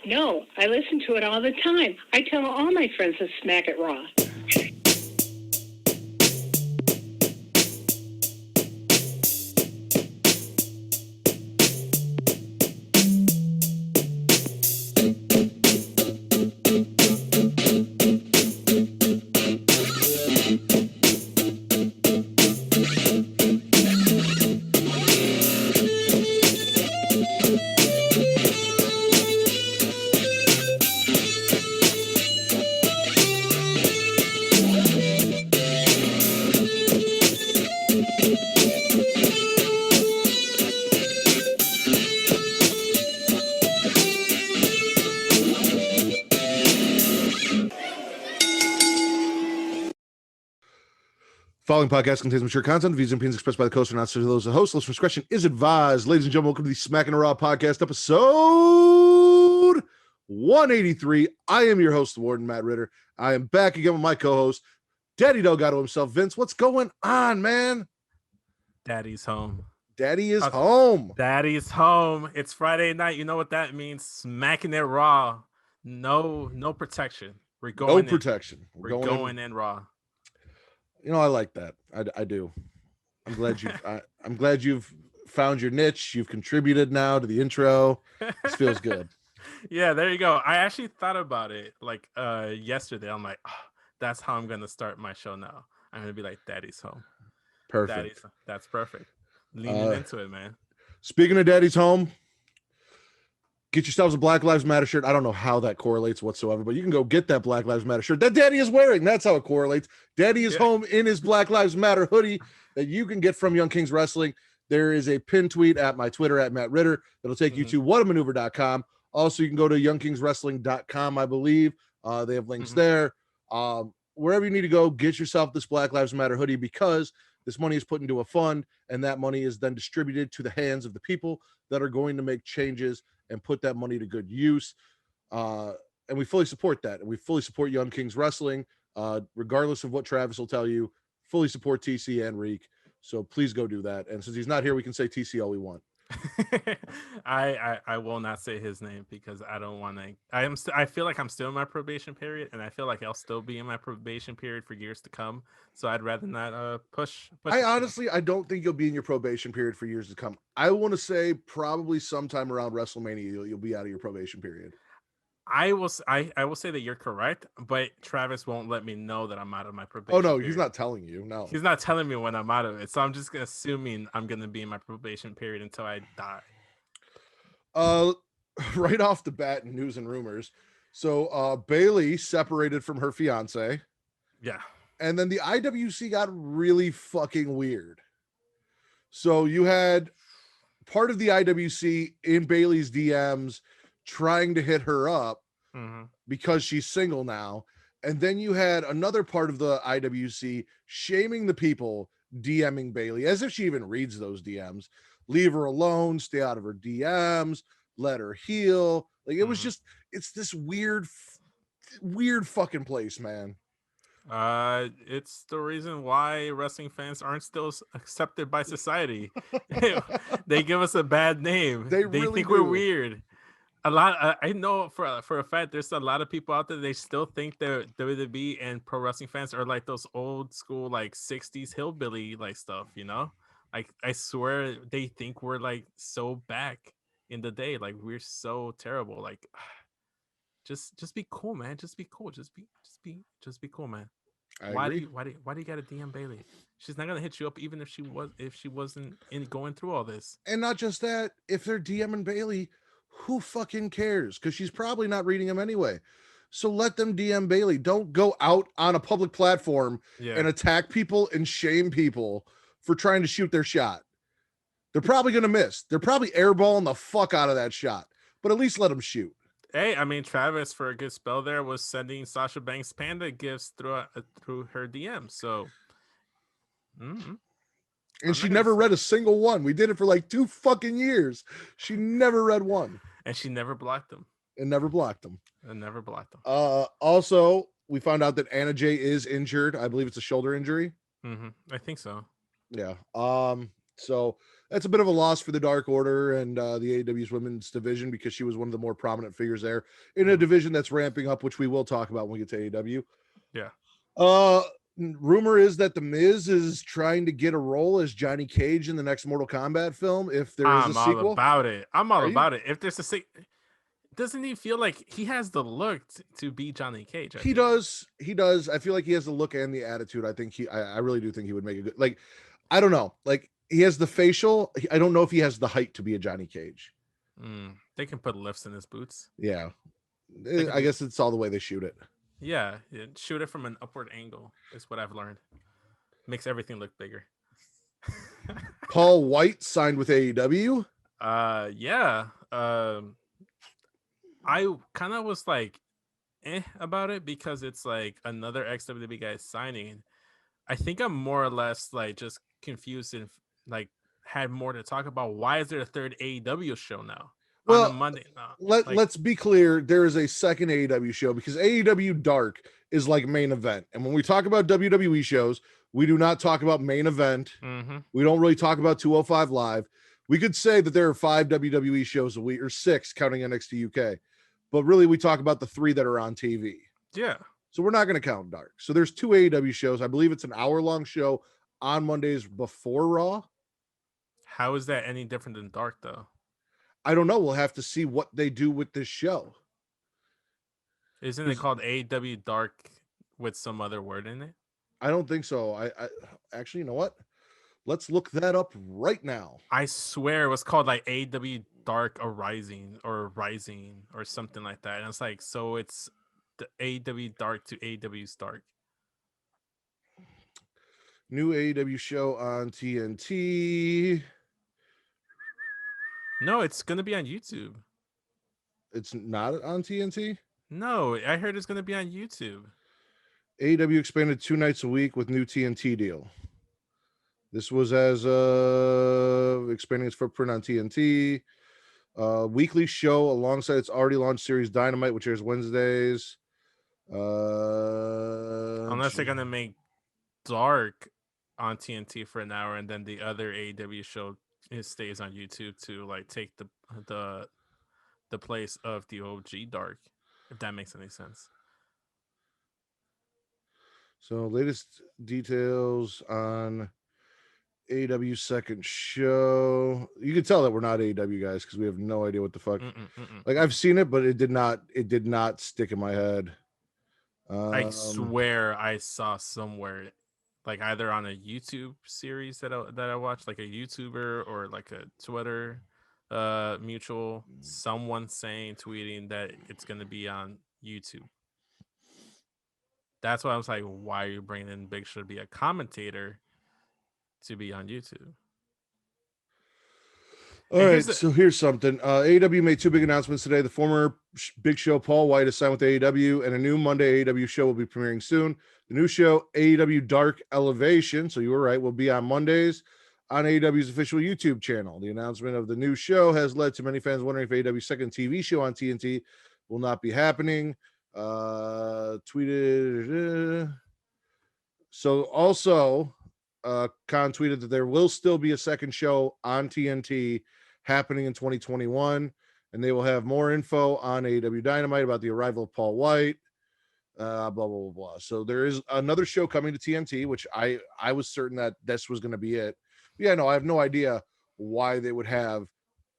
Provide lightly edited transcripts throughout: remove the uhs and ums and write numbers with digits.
No, I listen to it all the time. I tell all my friends to smack it raw. Following podcast contains mature content. The views and opinions expressed by the host are not those of the host. Listener discretion is advised. Ladies and gentlemen, welcome to the Smackin' Raw podcast, episode 183. I am your host, the Warden, Matt Ritter. I am back again with my co-host, Daddy Delgado himself. Vince, what's going on, man? Daddy's home. Daddy is home. Daddy's home. It's Friday night. You know what that means? Smacking it raw. No protection. We're going. No protection. We're going in raw. You know, I like that. I do. I'm glad you. I'm glad you've found your niche. You've contributed now to the intro. This feels good. Yeah, there you go. I actually thought about it like yesterday. I'm like, oh, that's how I'm gonna start my show now. I'm gonna be like, Daddy's home. Perfect. That's perfect. Leaning into it, man. Speaking of Daddy's home, get yourselves a Black Lives Matter shirt. I don't know how that correlates whatsoever, but you can go get that Black Lives Matter shirt that Daddy is wearing. That's how it correlates. Daddy is home in his Black Lives Matter hoodie that you can get from Young Kings Wrestling. There is a pinned tweet at my Twitter at Matt Ritter that'll take you to whatamaneuver.com. Also, you can go to youngkingswrestling.com, I believe. They have links there. Wherever you need to go, get yourself this Black Lives Matter hoodie because this money is put into a fund, and that money is then distributed to the hands of the people that are going to make changes and put that money to good use. And we fully support that. And we fully support Young Kings Wrestling, regardless of what Travis will tell you. Fully support TC and Reek. So please go do that. And since he's not here, we can say TC all we want. I will not say his name because I don't want to. I feel like I'm still in my probation period, and I feel like I'll still be in my probation period for years to come. So I'd rather not push. I honestly, I don't think you'll be in your probation period for years to come. I want to say probably sometime around WrestleMania you'll be out of your probation period. I will say that you're correct, but Travis won't let me know that I'm out of my probation. Oh no, period. He's not telling you. No, he's not telling me when I'm out of it. So I'm just assuming I'm gonna be in my probation period until I die. Right off the bat, in news and rumors. So Bayley separated from her fiance. Yeah. And then the IWC got really fucking weird. So you had part of the IWC in Bayley's DMs trying to hit her up because she's single now. And then you had another part of the IWC shaming the people DMing Bayley as if she even reads those DMs. Leave her alone, stay out of her DMs, let her heal. Like it was just, it's this weird fucking place, man. It's the reason why wrestling fans aren't still accepted by society. They give us a bad name. They really think we're weird. A lot. I know for a fact there's a lot of people out there. They still think that WWE and pro wrestling fans are like those old school like 60s hillbilly like stuff. You know, like I swear they think we're like so back in the day. Like we're so terrible. Like just be cool, man. Just be cool. Just be cool, man. Why do you gotta DM Bayley? She's not gonna hit you up even if she wasn't going through all this. And not just that, if they're DMing Bayley, who fucking cares? Because she's probably not reading them anyway. So let them DM Bayley. Don't go out on a public platform and attack people and shame people for trying to shoot their shot. They're probably gonna miss. They're probably airballing the fuck out of that shot. But at least let them shoot. Hey, I mean, Travis, for a good spell there, was sending Sasha Banks panda gifts through her DM. So, and she never read a single one. We did it for like 2 fucking years. She never read one, and she never blocked them. Also, we found out that Anna Jay is injured. I believe it's a shoulder injury. I think so. Yeah. So that's a bit of a loss for the Dark Order and the AEW's women's division, because she was one of the more prominent figures there in a division that's ramping up, which we will talk about when we get to AEW. Yeah. Rumor is that The Miz is trying to get a role as Johnny Cage in the next Mortal Kombat film, if there is a sequel. I'm all about it. I'm all about it. If there's a sequel, doesn't he feel like he has the look to be Johnny Cage? He does. I feel like he has the look and the attitude. I think I really do think he would make a good, like, I don't know. Like, he has the facial. I don't know if he has the height to be a Johnny Cage. They can put lifts in his boots. Yeah. I guess it's all the way they shoot it. Yeah. Shoot it from an upward angle is what I've learned. Makes everything look bigger. Paul White signed with AEW. Yeah. I kind of was like about it, because it's like another XWB guy signing. I think I'm more or less like just confused and like had more to talk about. Why is there a third AEW show now? Well, on a Monday. Let's be clear. There is a second AEW show, because AEW Dark is like main event. And when we talk about WWE shows, we do not talk about main event. We don't really talk about 205 Live. We could say that there are 5 WWE shows a week, or 6 counting NXT UK. But really, we talk about the 3 that are on TV. Yeah. So we're not going to count Dark. So there's 2 AEW shows. I believe it's an hour-long show on Mondays before Raw. How is that any different than Dark, though? I don't know. We'll have to see what they do with this show. Isn't it called AEW Dark with some other word in it? I don't think so. I actually, you know what? Let's look that up right now. I swear it was called like AEW Dark Rising or something like that. And it's like, so it's the AEW Dark to AEW Stark. New AEW show on TNT. No, it's going to be on YouTube. It's not on TNT? No, I heard it's going to be on YouTube. AEW expanded 2 nights a week with new TNT deal. This was as expanding its footprint on TNT. Weekly show alongside its already launched series Dynamite, which airs Wednesdays. Unless they're going to make Dark on TNT for an hour, and then the other AEW show stays on YouTube to like take the place of the OG Dark, if that makes any sense. So latest details on AEW second show. You can tell that we're not AEW guys, because we have no idea what the fuck. Like, I've seen it, but it did not stick in my head. I swear I saw somewhere, like either on a YouTube series that I watched, like a YouTuber or like a Twitter mutual, someone tweeting that it's going to be on YouTube. That's why I was like, why are you bringing in Big Show to be a commentator to be on YouTube? All right, so here's something. AEW made 2 big announcements today. The former Big Show, Paul White, is signed with AEW, and a new Monday AEW show will be premiering soon. The new show, AEW Dark Elevation, so you were right, will be on Mondays on AEW's official YouTube channel. The announcement of the new show has led to many fans wondering if AEW's second TV show on TNT will not be happening. Tweeted. So also, Khan tweeted that there will still be a second show on TNT happening in 2021, and they will have more info on AEW Dynamite about the arrival of Paul White, blah, blah, blah, blah. So there is another show coming to TNT, which I was certain that this was going to be it. But yeah, no, I have no idea why they would have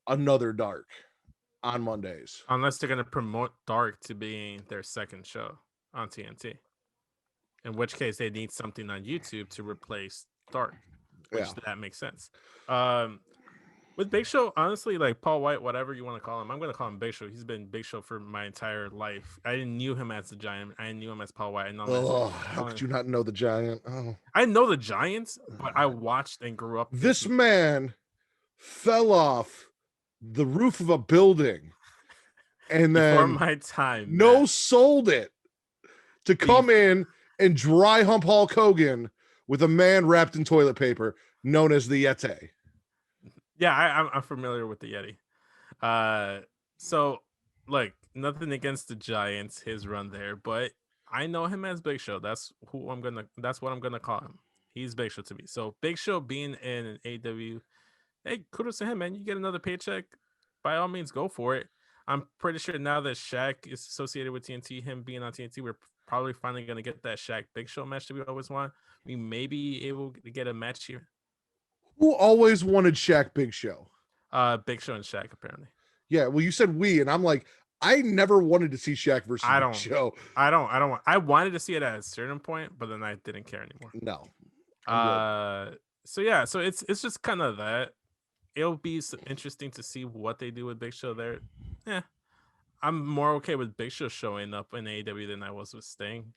another Dark on Mondays. Unless they're going to promote Dark to being their second show on TNT. In which case they need something on YouTube to replace Dark, which that makes sense. With Big Show, honestly, like Paul White, whatever you want to call him, I'm going to call him Big Show. He's been Big Show for my entire life. I didn't knew him as the Giant. I knew him as Paul White. How could you not know the Giant? Oh, I know the Giants, but I watched and grew up. This man fell off the roof of a building, and then before my time, sold it to come in and dry hump Hulk Hogan with a man wrapped in toilet paper known as the Yeti. Yeah, I'm familiar with the Yeti. So look, nothing against the Giants, his run there, but I know him as Big Show. That's what I'm gonna call him. He's Big Show to me. So Big Show being in an AEW hey, kudos to him, man. You get another paycheck, by all means, go for it. I'm pretty sure now that Shaq is associated with TNT, him being on TNT, we're probably finally going to get that Shaq Big Show match that we always want. We may be able to get a match here. Who always wanted Shaq Big Show? Big Show and Shaq, apparently. Yeah, well, you said we, and I'm like, I never wanted to see Shaq versus Big Show. I don't. I wanted to see it at a certain point, but then I didn't care anymore. No. So yeah, so it's just kind of that. It'll be interesting to see what they do with Big Show there. Yeah, I'm more okay with Big Show showing up in AEW than I was with Sting.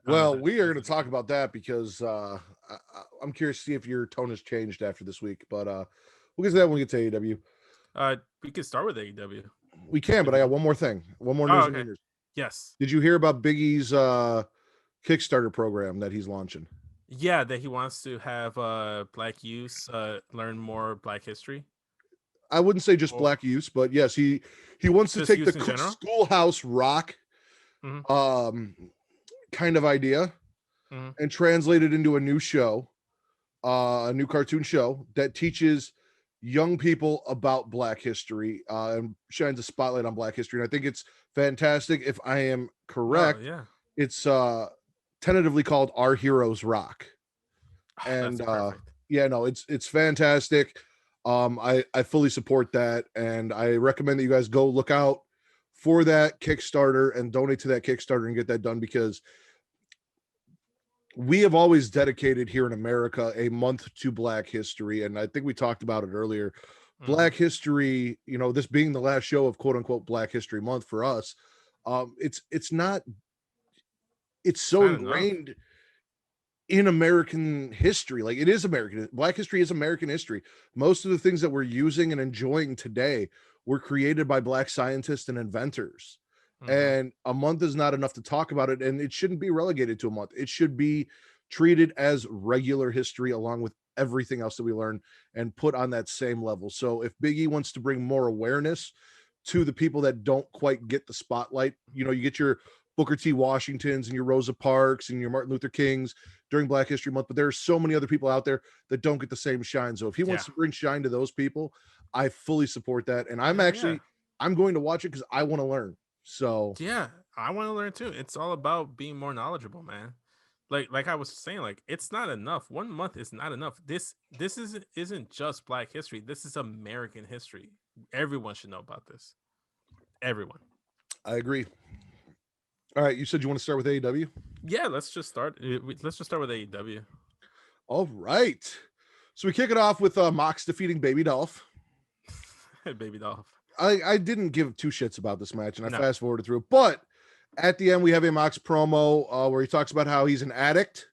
Well, we are going to talk about that because I'm curious to see if your tone has changed after this week. But we'll get to that when we get to AEW. We can start with AEW. We can, but I got one more thing. One more news. Okay. Yes. Did you hear about Big E's Kickstarter program that he's launching? Yeah, that he wants to have Black youth learn more Black history. I wouldn't say just Black youth, but yes, he wants to take the Schoolhouse Rock kind of idea and translate it into a new show, a new cartoon show that teaches young people about Black history and shines a spotlight on Black history. And I think it's fantastic. If I am correct, it's tentatively called Our Heroes Rock. And it's fantastic. I fully support that, and I recommend that you guys go look out for that Kickstarter and donate to that Kickstarter and get that done, because we have always dedicated here in America a month to Black history. And I think we talked about it earlier. Black history, this being the last show of quote unquote Black History Month for us. It's so ingrained in American history. Like, it is American. Black history is American history. Most of the things that we're using and enjoying today were created by Black scientists and inventors. And a month is not enough to talk about it, and it shouldn't be relegated to a month. It should be treated as regular history along with everything else that we learn and put on that same level. So if Big E wants to bring more awareness to the people that don't quite get the spotlight, you get your Booker T. Washingtons and your Rosa Parks and your Martin Luther Kings during Black History Month, but there are so many other people out there that don't get the same shine. So if he wants to bring shine to those people, I fully support that. And I'm going to watch it because I want to learn. So yeah, I want to learn too. It's all about being more knowledgeable, man. Like I was saying, like, it's not enough. 1 month is not enough. This isn't just Black history. This is American history. Everyone should know about this. Everyone. I agree. All right, you said you want to start with AEW? Yeah, let's just start with AEW. All right. So we kick it off with Mox defeating Baby Dolph. Baby Dolph. I didn't give two shits about this match, and I fast forwarded through it. But at the end, we have a Mox promo where he talks about how he's an addict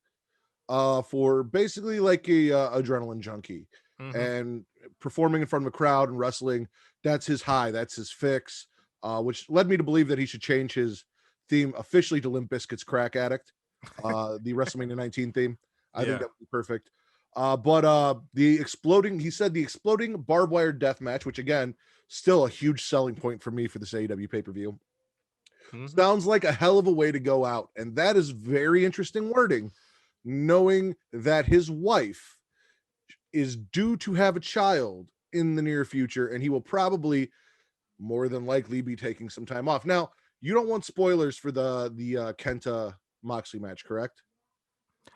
for basically like a adrenaline junkie, and performing in front of a crowd and wrestling. That's his high. That's his fix, which led me to believe that he should change his theme officially to Limp Bizkit's Crack Addict, the WrestleMania 19 theme. I think that would be perfect. But the exploding barbed wire death match, which again, still a huge selling point for me for this AEW pay-per-view. Sounds like a hell of a way to go out. And that is very interesting wording, knowing that his wife is due to have a child in the near future, and he will probably more than likely be taking some time off. Now, you don't want spoilers for the Kenta Moxley match, correct?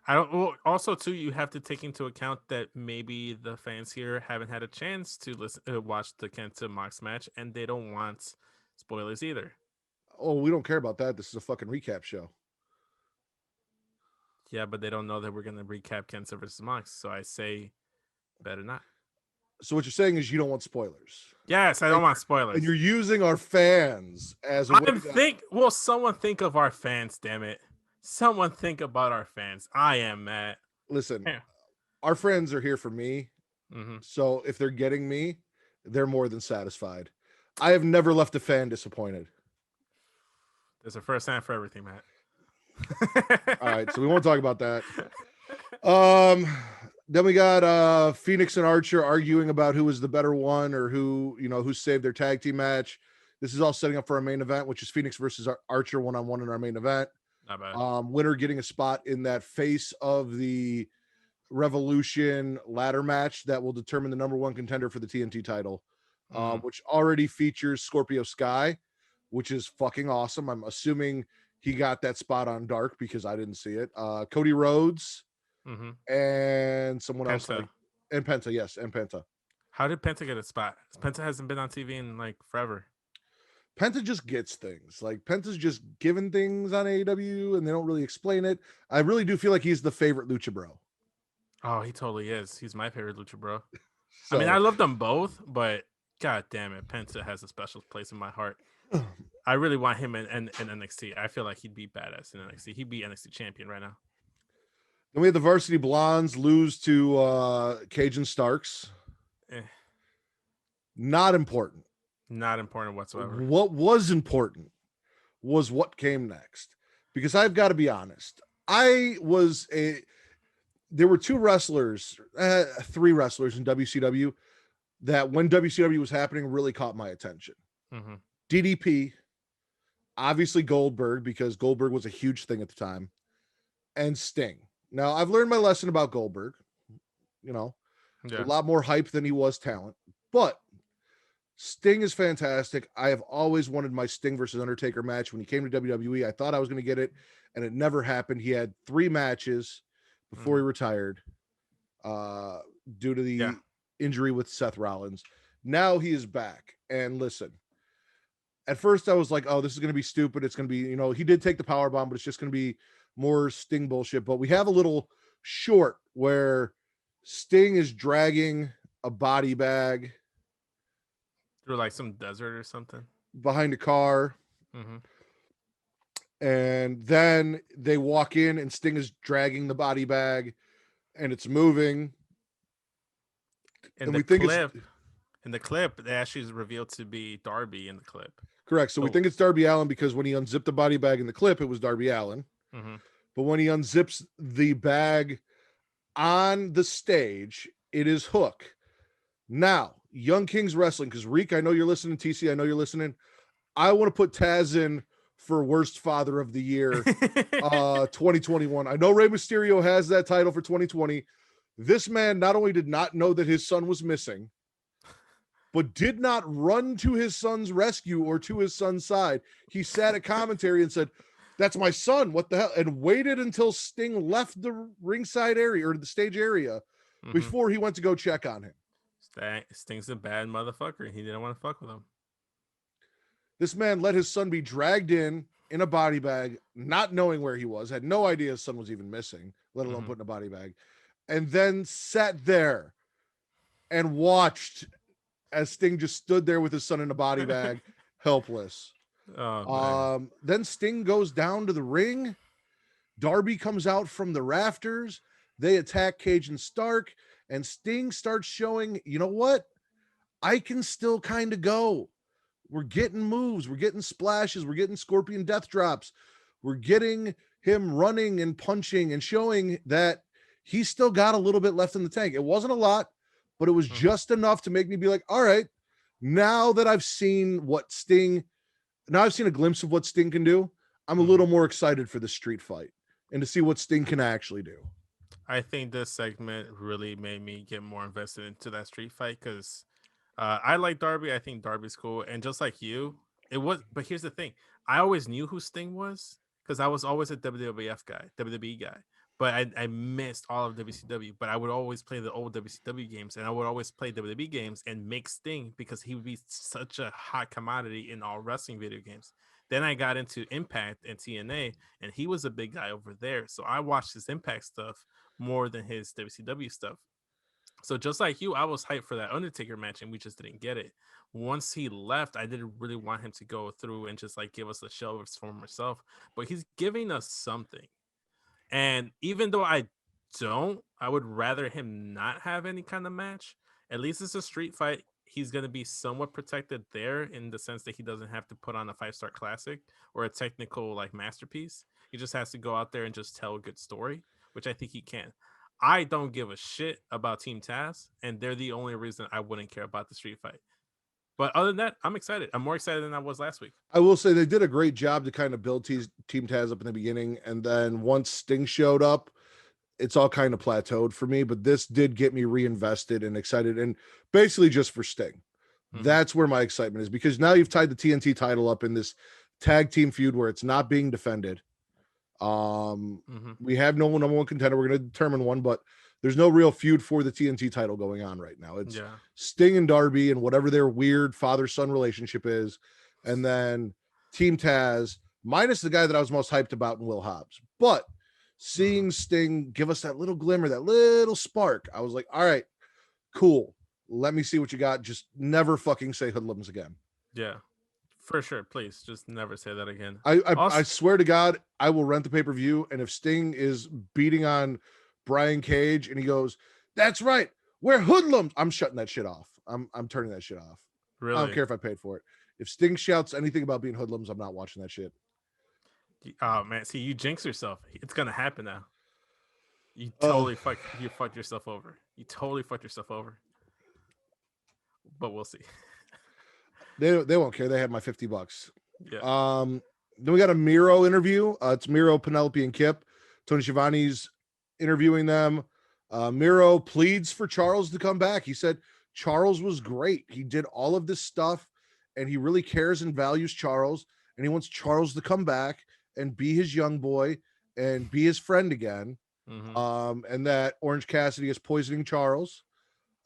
I don't. Well, also, too, you have to take into account that maybe the fans here haven't had a chance to watch the Kenta Mox match, and they don't want spoilers either. Oh, we don't care about that. This is a fucking recap show. Yeah, but they don't know that we're going to recap Kenta versus Mox, so I say better not. So what you're saying is you don't want spoilers. Yes, I don't want spoilers. And you're using our fans as a way Will someone think of our fans, damn it. Someone think about our fans. I am mad. Listen, our friends are here for me. So if they're getting me, they're more than satisfied. I have never left a fan disappointed. There's a first time for everything, Matt. All right, so we won't talk about that. Then we got Phoenix and Archer arguing about who was the better one, or who saved their tag team match. This is all setting up for our main event, which is Phoenix versus Archer one-on-one in our main event. Not bad. Winner getting a spot in that face of the Revolution ladder match that will determine the number one contender for the TNT title, which already features Scorpio Sky, which is fucking awesome. I'm assuming he got that spot on Dark because I didn't see it. Cody Rhodes and someone else. And Penta, yes, and Penta. How did Penta get a spot? Penta hasn't been on TV in like forever. Penta just gets things. Like Penta's just given things on AEW and they don't really explain it. I really do feel like he's the favorite Lucha Bro. Oh, he totally is. He's my favorite Lucha Bro. So, I mean, I love them both, but god damn it, Penta has a special place in my heart. I really want him in NXT. I feel like he'd be badass in NXT. He'd be NXT champion right now. Then we have the Varsity Blondes lose to Cajun Starks. Not important. Not important whatsoever. What was important was what came next. Because I've got to be honest. There were three wrestlers in WCW that when WCW was happening really caught my attention. DDP, obviously Goldberg, because Goldberg was a huge thing at the time, and Sting. Now, I've learned my lesson about Goldberg. A lot more hype than he was talent, but Sting is fantastic. I have always wanted my Sting versus Undertaker match. When he came to WWE, I thought I was going to get it, and it never happened. He had 3 matches before he retired due to the injury with Seth Rollins. Now he is back. And listen, at first I was like, oh, this is going to be stupid. It's going to be, he did take the power bomb, but it's just going to be more Sting bullshit. But we have a little short where Sting is dragging a body bag through like some desert or something behind a car. And then they walk in and Sting is dragging the body bag and it's moving. In the clip, they actually is revealed to be Darby in the clip. Correct. So we think it's Darby Allin because when he unzipped the body bag in the clip, it was Darby Allin. But when he unzips the bag on the stage, it is Hook. Now, Young Kings Wrestling, because Reek, I know you're listening, TC, I know you're listening. I want to put Taz in for Worst Father of the Year 2021. I know Rey Mysterio has that title for 2020. This man not only did not know that his son was missing, but did not run to his son's rescue or to his son's side. He sat at commentary and said, "That's my son. What the hell?" And waited until Sting left the ringside area or the stage area before he went to go check on him. Sting's a bad motherfucker. He didn't want to fuck with him. This man let his son be dragged in a body bag, not knowing where he was, had no idea his son was even missing, let alone put in a body bag, and then sat there and watched as Sting just stood there with his son in a body bag, helpless. Then Sting goes down to the ring. Darby comes out from the rafters. They attack Cajun Stark, and Sting starts showing, you know what? I can still kind of go. We're getting moves. We're getting splashes. We're getting scorpion death drops. We're getting him running and punching and showing that he's still got a little bit left in the tank. It wasn't a lot, but it was just enough to make me be like, all right, now that I've seen what Sting, now I've seen a glimpse of what Sting can do, I'm a little more excited for the street fight and to see what Sting can actually do. I think this segment really made me get more invested into that street fight because I like Darby. I think Darby's cool. And just like you, but here's the thing. I always knew who Sting was because I was always a WWE guy. But I missed all of WCW. But I would always play the old WCW games, and I would always play WWE games and make Sting because he would be such a hot commodity in all wrestling video games. Then I got into Impact and TNA, and he was a big guy over there. So I watched his Impact stuff more than his WCW stuff. So just like you, I was hyped for that Undertaker match, and we just didn't get it. Once he left, I didn't really want him to go through and just like give us a show of his former self. But he's giving us something. And even though I would rather him not have any kind of match. At least it's a street fight. He's going to be somewhat protected there in the sense that he doesn't have to put on a 5-star classic or a technical like masterpiece. He just has to go out there and just tell a good story, which I think he can. I don't give a shit about Team Taz, and they're the only reason I wouldn't care about the street fight. But other than that, I'm excited. I'm more excited than I was last week. I will say they did a great job to kind of build Team Taz up in the beginning. And then once Sting showed up, it's all kind of plateaued for me, but this did get me reinvested and excited, and basically just for Sting. That's where my excitement is, because now you've tied the TNT title up in this tag team feud where it's not being defended. We have no number one contender. We're going to determine one, but there's no real feud for the TNT title going on right now. It's Sting and Darby and whatever their weird father-son relationship is, and then Team Taz, minus the guy that I was most hyped about in Will Hobbs. But seeing Sting give us that little glimmer, that little spark, I was like, all right, cool. Let me see what you got. Just never fucking say hoodlums again. Yeah, for sure. Please just never say that again. I swear to God, I will rent the pay-per-view. And if Sting is beating on Brian Cage and he goes, "That's right, we're hoodlums," I'm shutting that shit off. I'm turning that shit off. Really? I don't care if I paid for it. If Sting shouts anything about being hoodlums, I'm not watching that shit. Oh man, see, you jinx yourself. It's gonna happen now. You totally fucked yourself over. You totally fucked yourself over. But we'll see. They won't care. They have my $50. Yeah. Then we got a Miro interview. It's Miro, Penelope, and Kip. Tony Schiavone's interviewing them. Miro pleads for Charles to come back. He said Charles was great. He did all of this stuff, and he really cares and values Charles, and he wants Charles to come back and be his young boy and be his friend again. And that Orange Cassidy is poisoning Charles.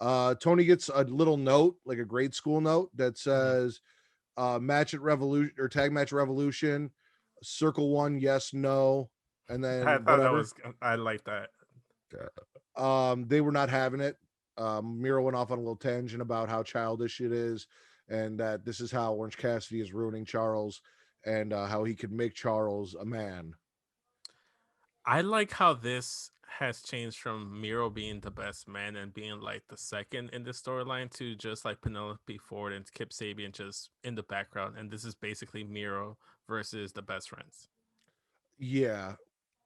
Tony gets a little note, like a grade school note, that says match at Revolution or tag match Revolution, circle 1, yes, no, and then I thought I like that. They were not having it. Miro went off on a little tangent about how childish it is, and that this is how Orange Cassidy is ruining Charles, and how he could make Charles a man. I like how this has changed from Miro being the best man and being like the second in the storyline to just like Penelope Ford and Kip Sabian just in the background, and this is basically Miro versus the best friends. Yeah,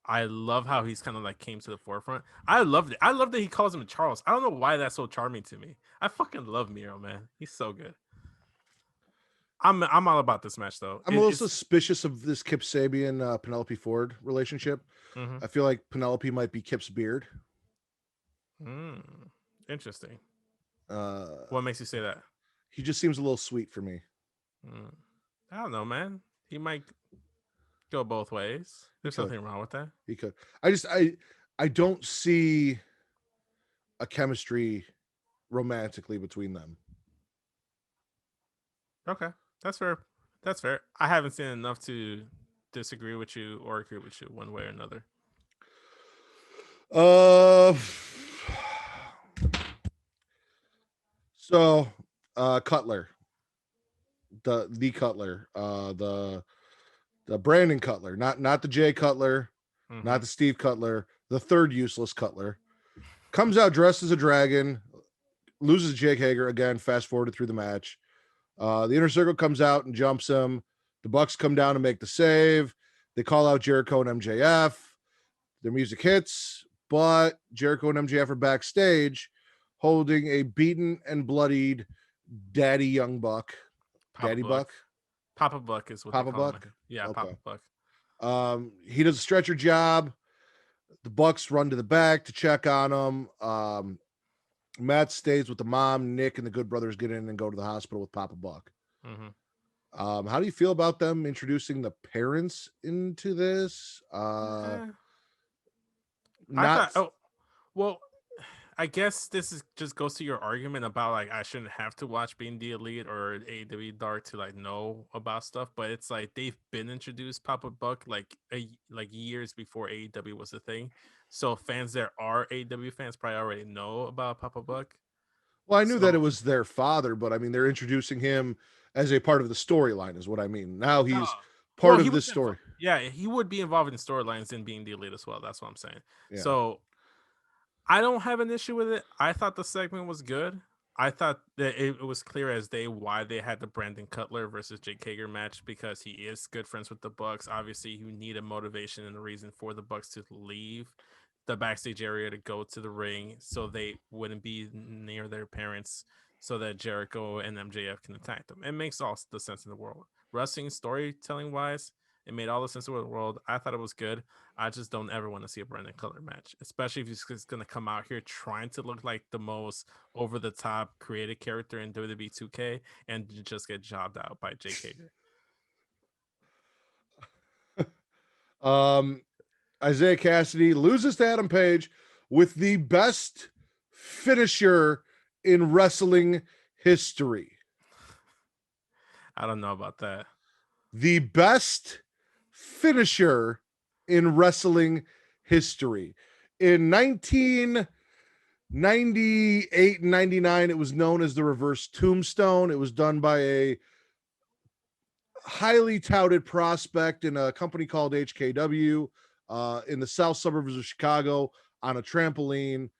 I love how he's kind of like came to the forefront. I loved it. I love that he calls him Charles. I don't know why that's so charming to me. I fucking love Miro, man. He's so good. I'm all about this match though. I'm a little suspicious of this Kip Sabian Penelope Ford relationship. I feel like Penelope might be Kip's beard. Interesting. What makes you say that? He just seems a little sweet for me. I don't know, man. He might go both ways. There's nothing wrong with that. He could. I don't see a chemistry romantically between them. Okay, that's fair. That's fair. I haven't seen enough to disagree with you or agree with you one way or another. So Cutler, the Cutler, the Brandon Cutler, not the Jay Cutler, not the Steve Cutler, the third useless Cutler, comes out dressed as a dragon, loses Jake Hager again. Fast forwarded through the match. The Inner Circle comes out and jumps him. The Bucks come down and make the save. They call out Jericho and MJF. Their music hits, but Jericho and MJF are backstage holding a beaten and bloodied Daddy Young Buck. Daddy Buck? Papa Buck is what Papa they call Buck? him. Yeah, okay. Papa Buck. He does a stretcher job. The Bucks run to the back to check on him. Matt stays with the mom. Nick and the Good Brothers get in and go to the hospital with Papa Buck. How do you feel about them introducing the parents into this? I guess this just goes to your argument about like I shouldn't have to watch Being the Elite or AEW Dark to like know about stuff, but it's like they've been introduced Papa Buck like years before AEW was a thing, so fans that are AEW fans probably already know about Papa Buck. Well, I knew that it was their father, but I mean they're introducing him as a part of the storyline is what I mean. Now he's part of this story. Yeah, he would be involved in storylines in Being the Elite as well. That's what I'm saying. Yeah. So I don't have an issue with it. I thought the segment was good. I thought that it was clear as day why they had the Brandon Cutler versus Jake Hager match, because he is good friends with the Bucks. Obviously, you need a motivation and a reason for the Bucks to leave the backstage area to go to the ring so they wouldn't be near their parents, so that Jericho and MJF can attack them. It makes all the sense in the world. Wrestling storytelling wise, It made all the sense in the world. I thought it was good. I just don't ever want to see a Brandon Cutler match, especially if he's going to come out here trying to look like the most over the top creative character in WWE 2K and just get jobbed out by Jake Hager. Isaiah Cassidy loses to Adam Page with the best finisher in wrestling history. I don't know about that. The best finisher in wrestling history. In 1998 and 99, it was known as the reverse tombstone. It was done by a highly touted prospect in a company called HKW in the south suburbs of Chicago on a trampoline.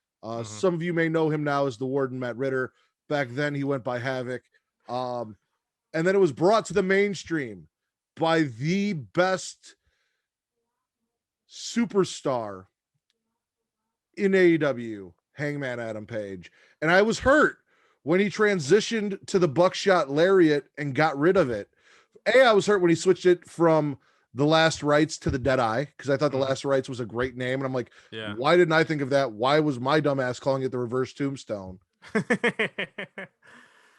Some of you may know him now as the Warden, Matt Ritter. Back then, he went by Havoc. And then it was brought to the mainstream by the best superstar in AEW, Hangman Adam Page. And I was hurt when he transitioned to the Buckshot Lariat and got rid of it. I was hurt when he switched it from the Last Rites to the Deadeye, because I thought the Last Rites was a great name. And I'm like, why didn't I think of that? Why was my dumbass calling it the reverse tombstone?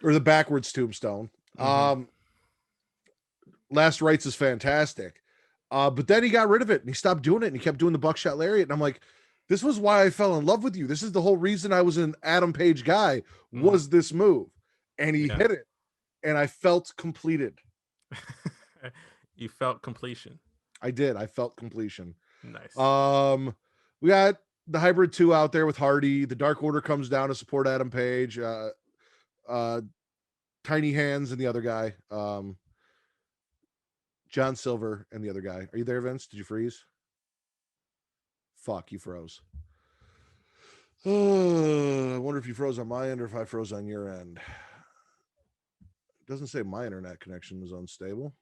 Or the backwards tombstone? Last Rites is fantastic. But then he got rid of it and he stopped doing it and he kept doing the Buckshot Lariat. And I'm like, this was why I fell in love with you. This is the whole reason I was an Adam Page guy, was this move. And he hit it. And I felt completed. You felt completion. I did. I felt completion. Nice. We got the Hybrid 2 out there with Hardy. The Dark Order comes down to support Adam Page. Tiny Hands and the other guy. John Silver and the other guy. Are you there, Vince? Did you freeze? Fuck, you froze. I wonder if you froze on my end or if I froze on your end. It doesn't say my internet connection is unstable.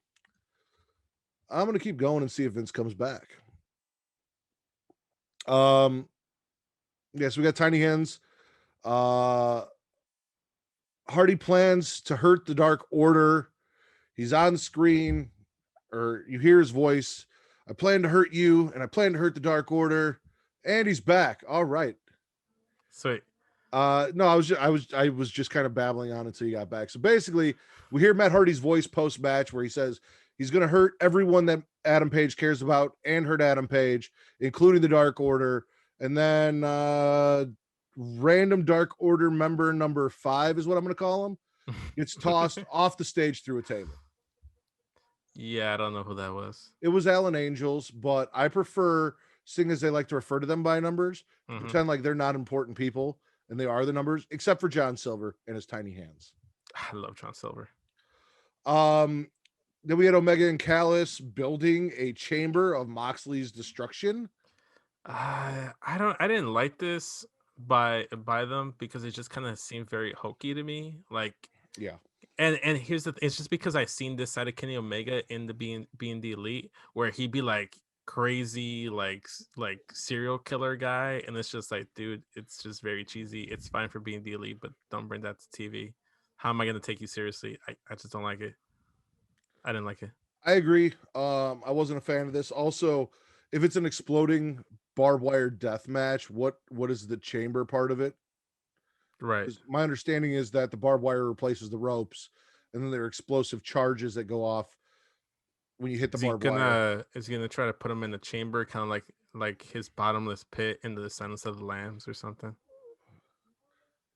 I'm going to keep going and see if Vince comes back. Yes, we got Tiny Hands. Hardy plans to hurt the Dark Order. He's on screen, or you hear his voice. I plan to hurt you, and I plan to hurt the Dark Order, and he's back. All right. Sweet. No, I was just kind of babbling on until you got back. So basically, we hear Matt Hardy's voice post match where he says he's going to hurt everyone that Adam Page cares about and hurt Adam Page, including the Dark Order. And then random Dark Order member number 5 is what I'm going to call him. Gets tossed off the stage through a table. Yeah, I don't know who that was. It was Alan Angels, but I prefer, seeing as they like to refer to them by numbers, pretend like they're not important people, and they are the numbers, except for John Silver and his tiny hands. I love John Silver. Then we had Omega and Callis building a chamber of Moxley's destruction. I didn't like this by them because it just kind of seemed very hokey to me. Like, yeah. And here's the it's just because I've seen this side of Kenny Omega in the being the Elite, where he'd be like crazy, like serial killer guy, and it's just like, dude, it's just very cheesy. It's fine for being the Elite, but don't bring that to TV. How am I gonna take you seriously? I just don't like it. I didn't like it. I agree. I wasn't a fan of this. Also, if it's an exploding barbed wire death match, what is the chamber part of it? Right. My understanding is that the barbed wire replaces the ropes, and then there are explosive charges that go off when you hit the barbed wire. Is he gonna try to put him in the chamber, kind of like his bottomless pit into the Silence of the Lambs or something?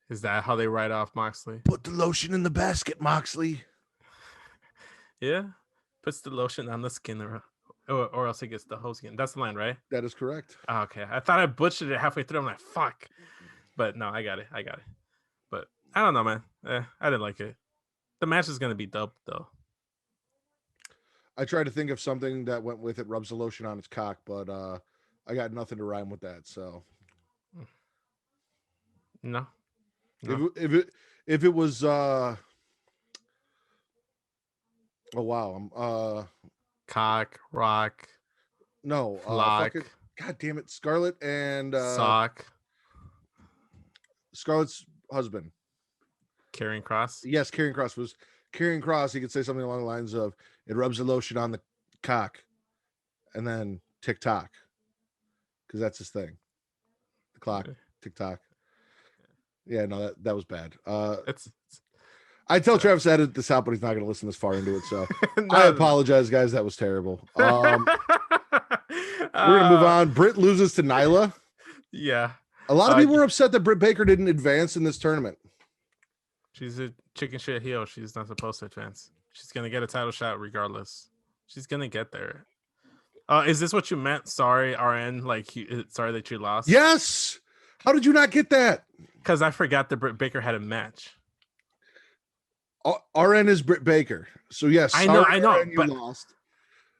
Is that how they write off Moxley? Put the lotion in the basket, Moxley. Yeah, puts the lotion on the skin, or else he gets the whole skin. That's the line, right? That is correct. Oh, okay, I thought I butchered it halfway through. I'm like, fuck. But no, I got it. But I don't know, man. I didn't like it. The match is gonna be dope, though. I tried to think of something that went with it. Rubs the lotion on its cock, but I got nothing to rhyme with that. So no. If it was oh wow, cock, rock, no, flock. God damn it, Scarlett and sock. Scarlett's husband, Karrion Kross. Yes, Karrion Kross. Was Karrion Kross, he could say something along the lines of, it rubs the lotion on the cock. and then TikTok, because that's his thing. The clock, TikTok. Yeah, no, that was bad. I tell Travis to edit this out, but he's not going to listen this far into it. So no. I apologize, guys. That was terrible. We're gonna move on. Brit loses to Nyla. Yeah, a lot of people were upset that Britt Baker didn't advance in this tournament. She's a chicken shit heel. She's not supposed to advance. She's gonna get a title shot regardless. She's gonna get there. Is this what you meant? Sorry, RN. Like, sorry that you lost. Yes. How did you not get that? Because I forgot that Britt Baker had a match. RN is Britt Baker. So yes, I know, RN, but you lost.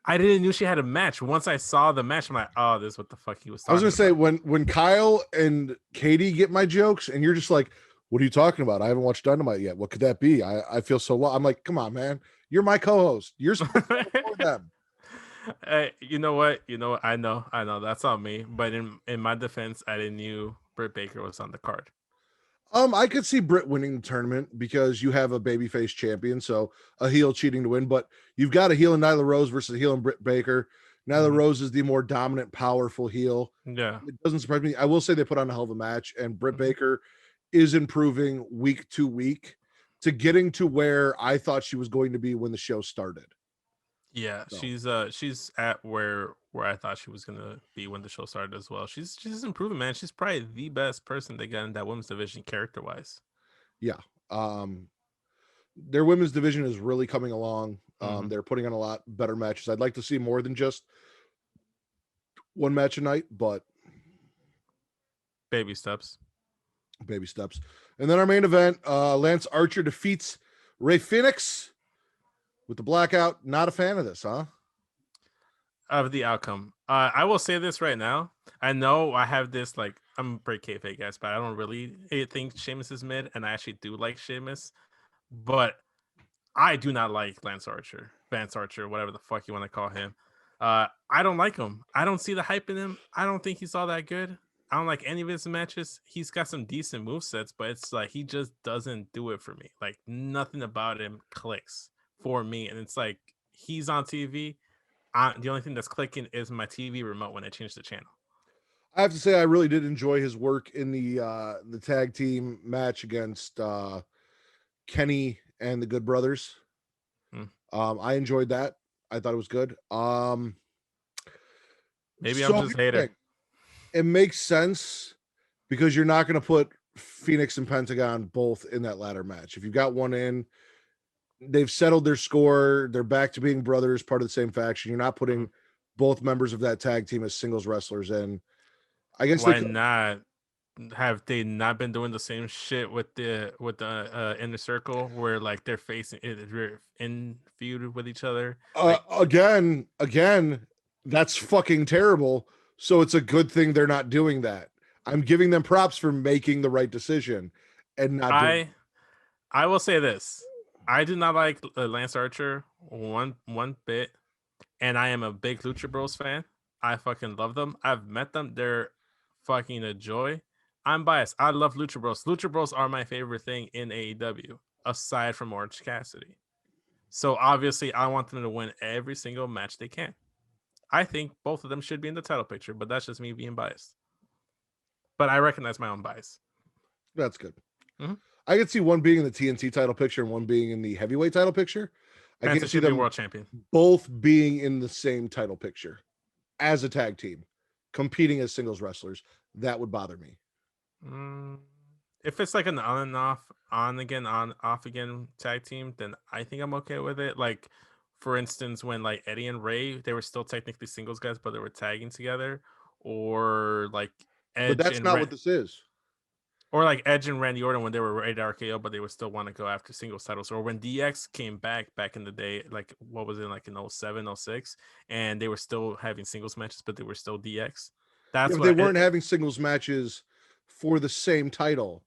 I didn't know she had a match. Once I saw the match, I'm like, oh, this is what the fuck he was talking about. I was gonna say when Kyle and Katie get my jokes, and you're just like, what are you talking about? I haven't watched Dynamite yet. What could that be? I feel so low. I'm like, come on, man. You're my co-host. You're supposed to know them. You know what? I know. That's on me. But in my defense, I didn't knew Britt Baker was on the card. I could see Britt winning the tournament because you have a babyface champion, so a heel cheating to win. But you've got a heel in Nyla Rose versus a heel in Britt Baker. Nyla Rose is the more dominant, powerful heel. Yeah, it doesn't surprise me. I will say they put on a hell of a match, and Britt Baker is improving week to week to getting to where I thought she was going to be when the show started. Yeah, so. She's at where I thought she was gonna be when the show started as well. She's improving, man. She's probably the best person they got in that women's division character wise. Yeah. Their women's division is really coming along. They're putting on a lot better matches. I'd like to see more than just one match a night, but baby steps. And then our main event, Lance Archer defeats Rey Fénix with the blackout. Not a fan of this, huh? Of the outcome. I will say this right now. I know I have this, like, I'm a pretty kayfabe guys, but I don't really think Sheamus is mid, and I actually do like Sheamus, but I do not like Vance Archer, whatever the fuck you want to call him. I don't like him. I don't see the hype in him. I don't think he's all that good. I don't like any of his matches. He's got some decent movesets, but it's like he just doesn't do it for me. Like, nothing about him clicks for me. And it's like, he's on TV. The only thing that's clicking is my TV remote when I change the channel. I have to say, I really did enjoy his work in the tag team match against Kenny and the Good Brothers. I enjoyed that. I thought it was good. Maybe I'm just a hater. It makes sense because you're not going to put Phoenix and Pentagon both in that ladder match. If you've got one in, they've settled their score. They're back to being brothers, part of the same faction. You're not putting both members of that tag team as singles wrestlers in. I guess why not? Have they not been doing the same shit with the inner circle where like they're in feud with each other? Again, that's fucking terrible. So it's a good thing they're not doing that. I'm giving them props for making the right decision and not. I will say this: I do not like Lance Archer one bit, and I am a big Lucha Bros fan. I fucking love them. I've met them. They're fucking a joy. I'm biased. I love Lucha Bros. Lucha Bros are my favorite thing in AEW, aside from Orange Cassidy. So obviously, I want them to win every single match they can. I think both of them should be in the title picture, but that's just me being biased. But I recognize my own bias. That's good. I could see one being in the TNT title picture and one being in the heavyweight title picture. I can see them world champion, both being in the same title picture as a tag team, competing as singles wrestlers. That would bother me. If it's like an on and off, on again, on off again tag team, then I think I'm okay with it. Like, for instance, when like Eddie and Ray, they were still technically singles guys, but they were tagging together, or like Edge. But that's not what this is. Or like Edge and Randy Orton when they were ready to RKO, but they would still want to go after singles titles. Or when DX came back in the day, like what was it, like in 07, 06, and they were still having singles matches, but they were still DX. That's what they weren't having singles matches for the same title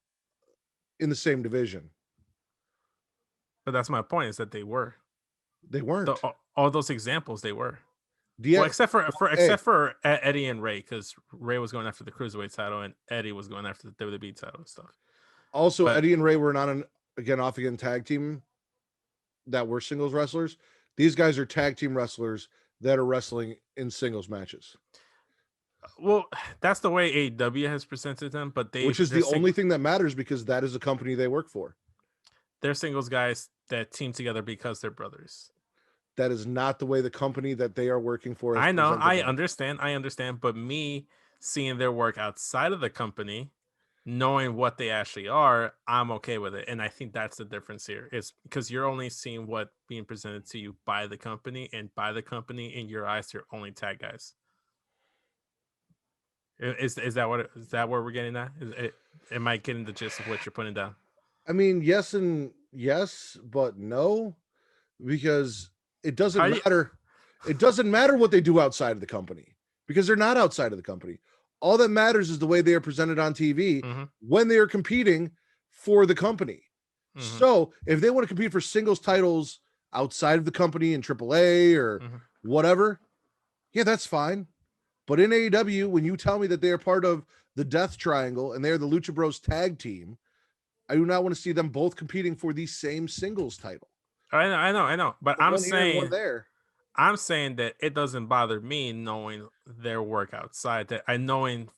in the same division. But that's my point, is that they weren't. All those examples, they were. Well, except for Eddie and Ray, because Ray was going after the Cruiserweight title and Eddie was going after the WWE title and stuff. Also, Eddie and Ray were not an off-again tag team that were singles wrestlers. These guys are tag team wrestlers that are wrestling in singles matches. Well, that's the way AEW has presented them, but which is the only thing that matters because that is a company they work for. They're singles guys that team together because they're brothers. That is not the way the company that they are working for. I know, I understand, but me seeing their work outside of the company, knowing what they actually are, I'm okay with it. And I think that's the difference here. It's because you're only seeing what being presented to you by the company, and by the company in your eyes, they're only tag guys. Is that what we're getting at? Am I getting the gist of what you're putting down? I mean, yes and yes, but no, because it doesn't matter. It doesn't matter what they do outside of the company because they're not outside of the company. All that matters is the way they are presented on TV when they are competing for the company. So if they want to compete for singles titles outside of the company in AAA or whatever, yeah, that's fine. But in AEW, when you tell me that they are part of the Death Triangle and they're the Lucha Bros tag team, I do not want to see them both competing for the same singles title. I know. But I'm saying that it doesn't bother me knowing their work outside. That knowing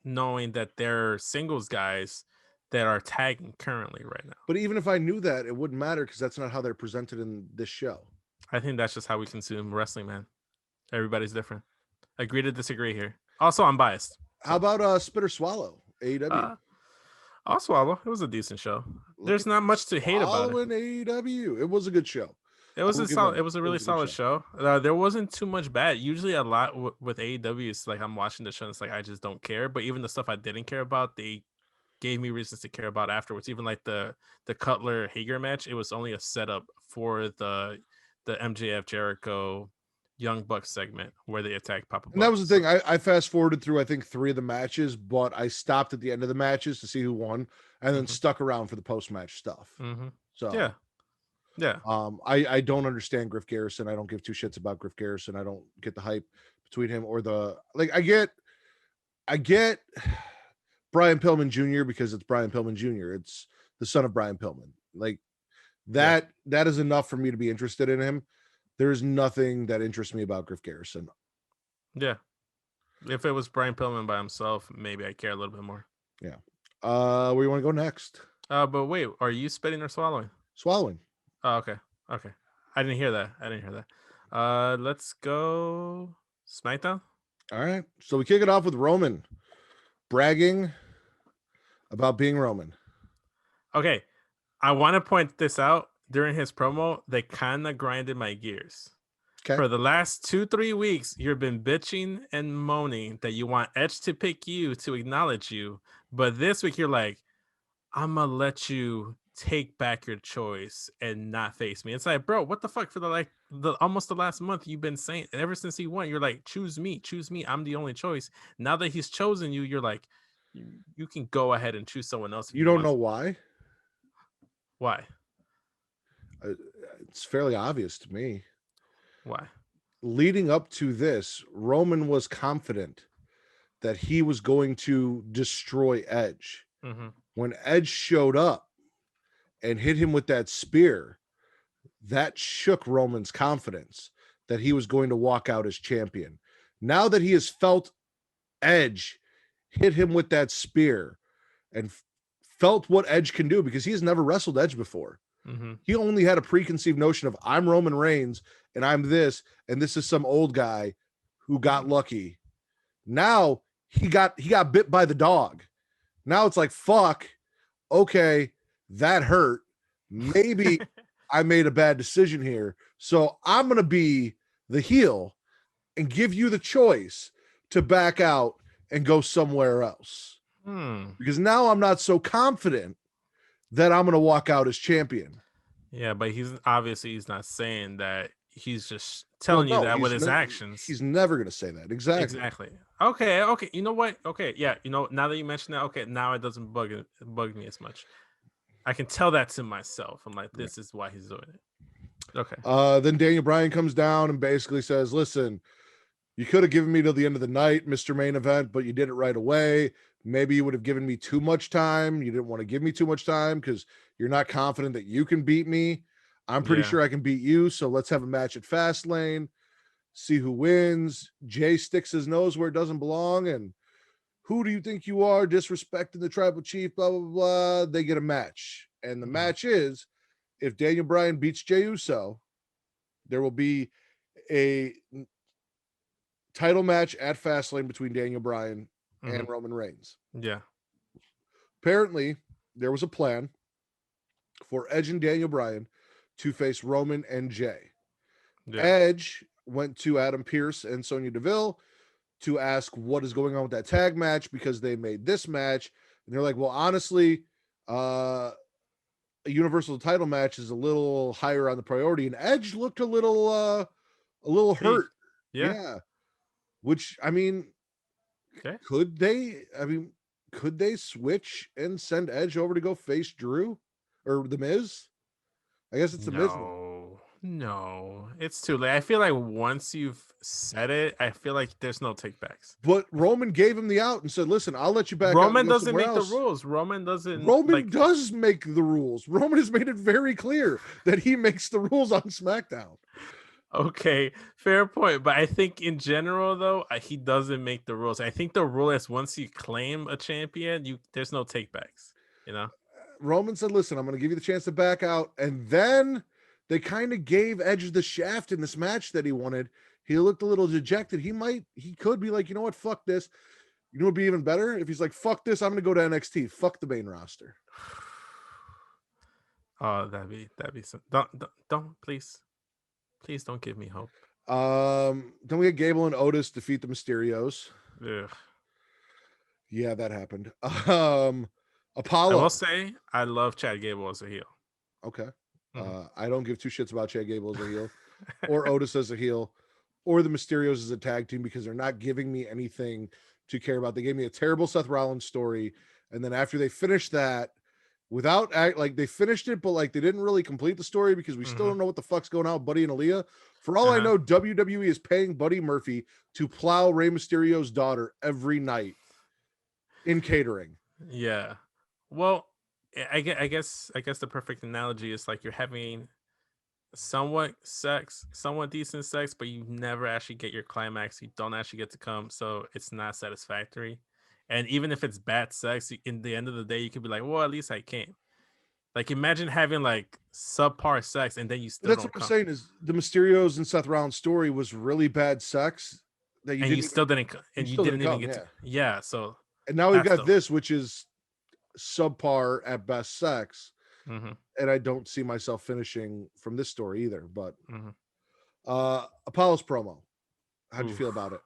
that they're singles guys that are tagging currently right now. But even if I knew that, it wouldn't matter because that's not how they're presented in this show. I think that's just how we consume wrestling, man. Everybody's different. Agree to disagree here. Also, I'm biased. So. How about Spit or Swallow? AEW. I'll swallow. It was a decent show. There's not much to hate about it. AEW. It was a good show. It was a really solid show. There wasn't too much bad. Usually a lot with AEW is like I'm watching the show and it's like I just don't care. But even the stuff I didn't care about, they gave me reasons to care about afterwards. Even like the Cutler Hager match, it was only a setup for the MJF Jericho Young Bucks segment where they attacked Papa Bucks. And that was the thing. I fast forwarded through I think 3 of the matches, but I stopped at the end of the matches to see who won, and then stuck around for the post match stuff. So yeah. I don't understand Griff Garrison. I don't give 2 shits about Griff Garrison. I don't get the hype between him or I get Brian Pillman Jr. because it's Brian Pillman Jr. It's the son of Brian Pillman. Like that is enough for me to be interested in him. There's nothing that interests me about Griff Garrison. Yeah. If it was Brian Pillman by himself, maybe I care a little bit more. Yeah. Where you want to go next? But wait, are you spitting or swallowing? Swallowing. Oh, okay. I didn't hear that. Let's go SmackDown. All right. So we kick it off with Roman bragging about being Roman. Okay. I want to point this out. During his promo, they kind of grinded my gears. Okay. For the last 2-3 weeks, you've been bitching and moaning that you want Edge to pick you to acknowledge you. But this week, you're like, I'm going to let you take back your choice and not face me. It's like, bro, what the fuck? For almost the last month, you've been saying, ever since he won, you're like, choose me. I'm the only choice. Now that he's chosen you, you're like, you can go ahead and choose someone else. You don't know why? Why? It's fairly obvious to me. Why? Leading up to this, Roman was confident that he was going to destroy Edge. When Edge showed up and hit him with that spear, that shook Roman's confidence that he was going to walk out as champion. Now that he has felt Edge hit him with that spear and felt what Edge can do, because he has never wrestled Edge before. He only had a preconceived notion of I'm Roman Reigns and I'm this, and this is some old guy who got lucky. Now he got bit by the dog. Now it's like, fuck, okay, that hurt. Maybe I made a bad decision here. So I'm going to be the heel and give you the choice to back out and go somewhere else. Because now I'm not so confident that I'm going to walk out as champion. Yeah, but he's not saying that. He's just telling you that with his actions. He's never going to say that. Exactly. Okay. You know what? Okay. Yeah. Now that you mentioned that, okay, now it doesn't bug me as much. I can tell that to myself. I'm like, this is why he's doing it. Okay. Then Daniel Bryan comes down and basically says, listen, you could have given me till the end of the night, Mr. Main Event, but you did it right away. Maybe you would have given me too much time. You didn't want to give me too much time because you're not confident that you can beat me. I'm pretty sure I can beat you. So let's have a match at Fastlane. see who wins. Jay sticks his nose where it doesn't belong, and who do you think you are, disrespecting the tribal chief, blah, blah, blah. They get a match. And the match is, if Daniel Bryan beats Jey Uso, there will be a title match at Fastlane between Daniel Bryan and Roman Reigns. Yeah. Apparently, there was a plan for Edge and Daniel Bryan to face Roman and Jey. Yeah. Edge went to Adam Pearce and Sonya Deville to ask what is going on with that tag match, because they made this match. And they're like, well, honestly, a Universal title match is a little higher on the priority. And Edge looked a little hurt. Yeah. Which, I mean, could they switch and send Edge over to go face Drew or The Miz? I guess it's The Miz. No, it's too late. I feel like once you've said it, I feel like there's no takebacks. But Roman gave him the out and said, listen, I'll let you back. Roman doesn't make the rules. Roman does make the rules. Roman has made it very clear that he makes the rules on SmackDown. Okay, fair point. But I think in general, though, he doesn't make the rules. I think the rule is once you claim a champion, there's no takebacks, you know? Roman said, listen, I'm going to give you the chance to back out. And then they kind of gave Edge the shaft in this match that he wanted. He looked a little dejected. He could be like, you know what? Fuck this. You know what would be even better? If he's like, fuck this, I'm going to go to NXT. Fuck the main roster. Oh, that'd be some. Don't please don't give me hope. Then we had Gable and Otis defeat the Mysterios. Ugh. Yeah, that happened. Apollo. I will say I love Chad Gable as a heel. Okay. I don't give two shits about Chad Gable as a heel or Otis as a heel or the Mysterios as a tag team, because they're not giving me anything to care about. They gave me a terrible Seth Rollins story. And then after they finished that, they finished it, but like they didn't really complete the story, because we still don't know what the fuck's going on with Buddy and Aaliyah. For all I know, WWE is paying Buddy Murphy to plow Rey Mysterio's daughter every night in catering. Yeah. Well, I guess the perfect analogy is like you're having somewhat decent sex, but you never actually get your climax. You don't actually get to come, so it's not satisfactory. And even if it's bad sex, in the end of the day, you could be like, well, at least I came. Like, imagine having like subpar sex and then you still. That's what I'm saying is the Mysterios and Seth Rollins story was really bad sex that you didn't even get to. Yeah. So. And now we've got this, which is subpar at best sex. And I don't see myself finishing from this story either. But Apollo's promo, how'd you feel about it?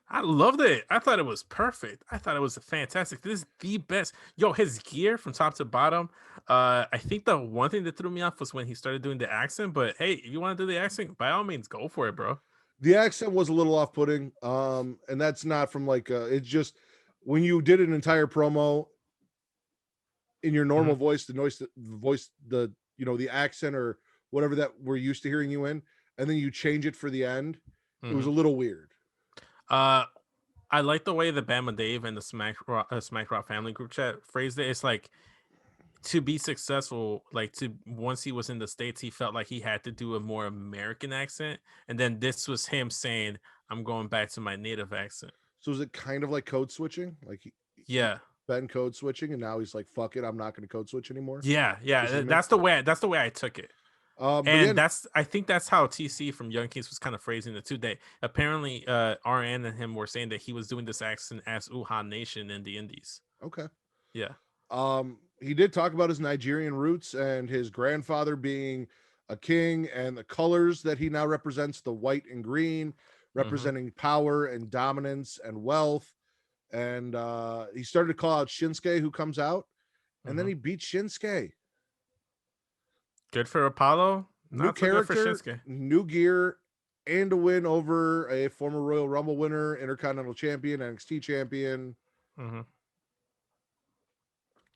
I loved it. I thought it was perfect. I thought it was fantastic. This is the best. Yo, his gear from top to bottom. I think the one thing that threw me off was when he started doing the accent. But hey, if you want to do the accent, by all means, go for it, bro. The accent was a little off-putting. And that's not from like it's just when you did an entire promo in your normal voice, the accent or whatever that we're used to hearing you in, and then you change it for the end. It was a little weird. I like the way the Bama Dave and the Smack Raw family group chat phrased it. It's like, to be successful, once he was in the States, he felt like he had to do a more American accent, and then this was him saying, "I'm going back to my native accent." So is it kind of like code switching? Like been code switching, and now he's like, "Fuck it, I'm not going to code switch anymore." Yeah. That's the way I took it. I think that's how TC from Young Kings was kind of phrasing it too. They apparently RN and him were saying that he was doing this accent as Wuhan Nation in the Indies. Okay. Yeah. He did talk about his Nigerian roots and his grandfather being a king, and the colors that he now represents, the white and green, representing power and dominance and wealth. And he started to call out Shinsuke, who comes out, and then he beats Shinsuke. Good for Apollo. New character, new gear, and a win over a former Royal Rumble winner, Intercontinental Champion, NXT Champion,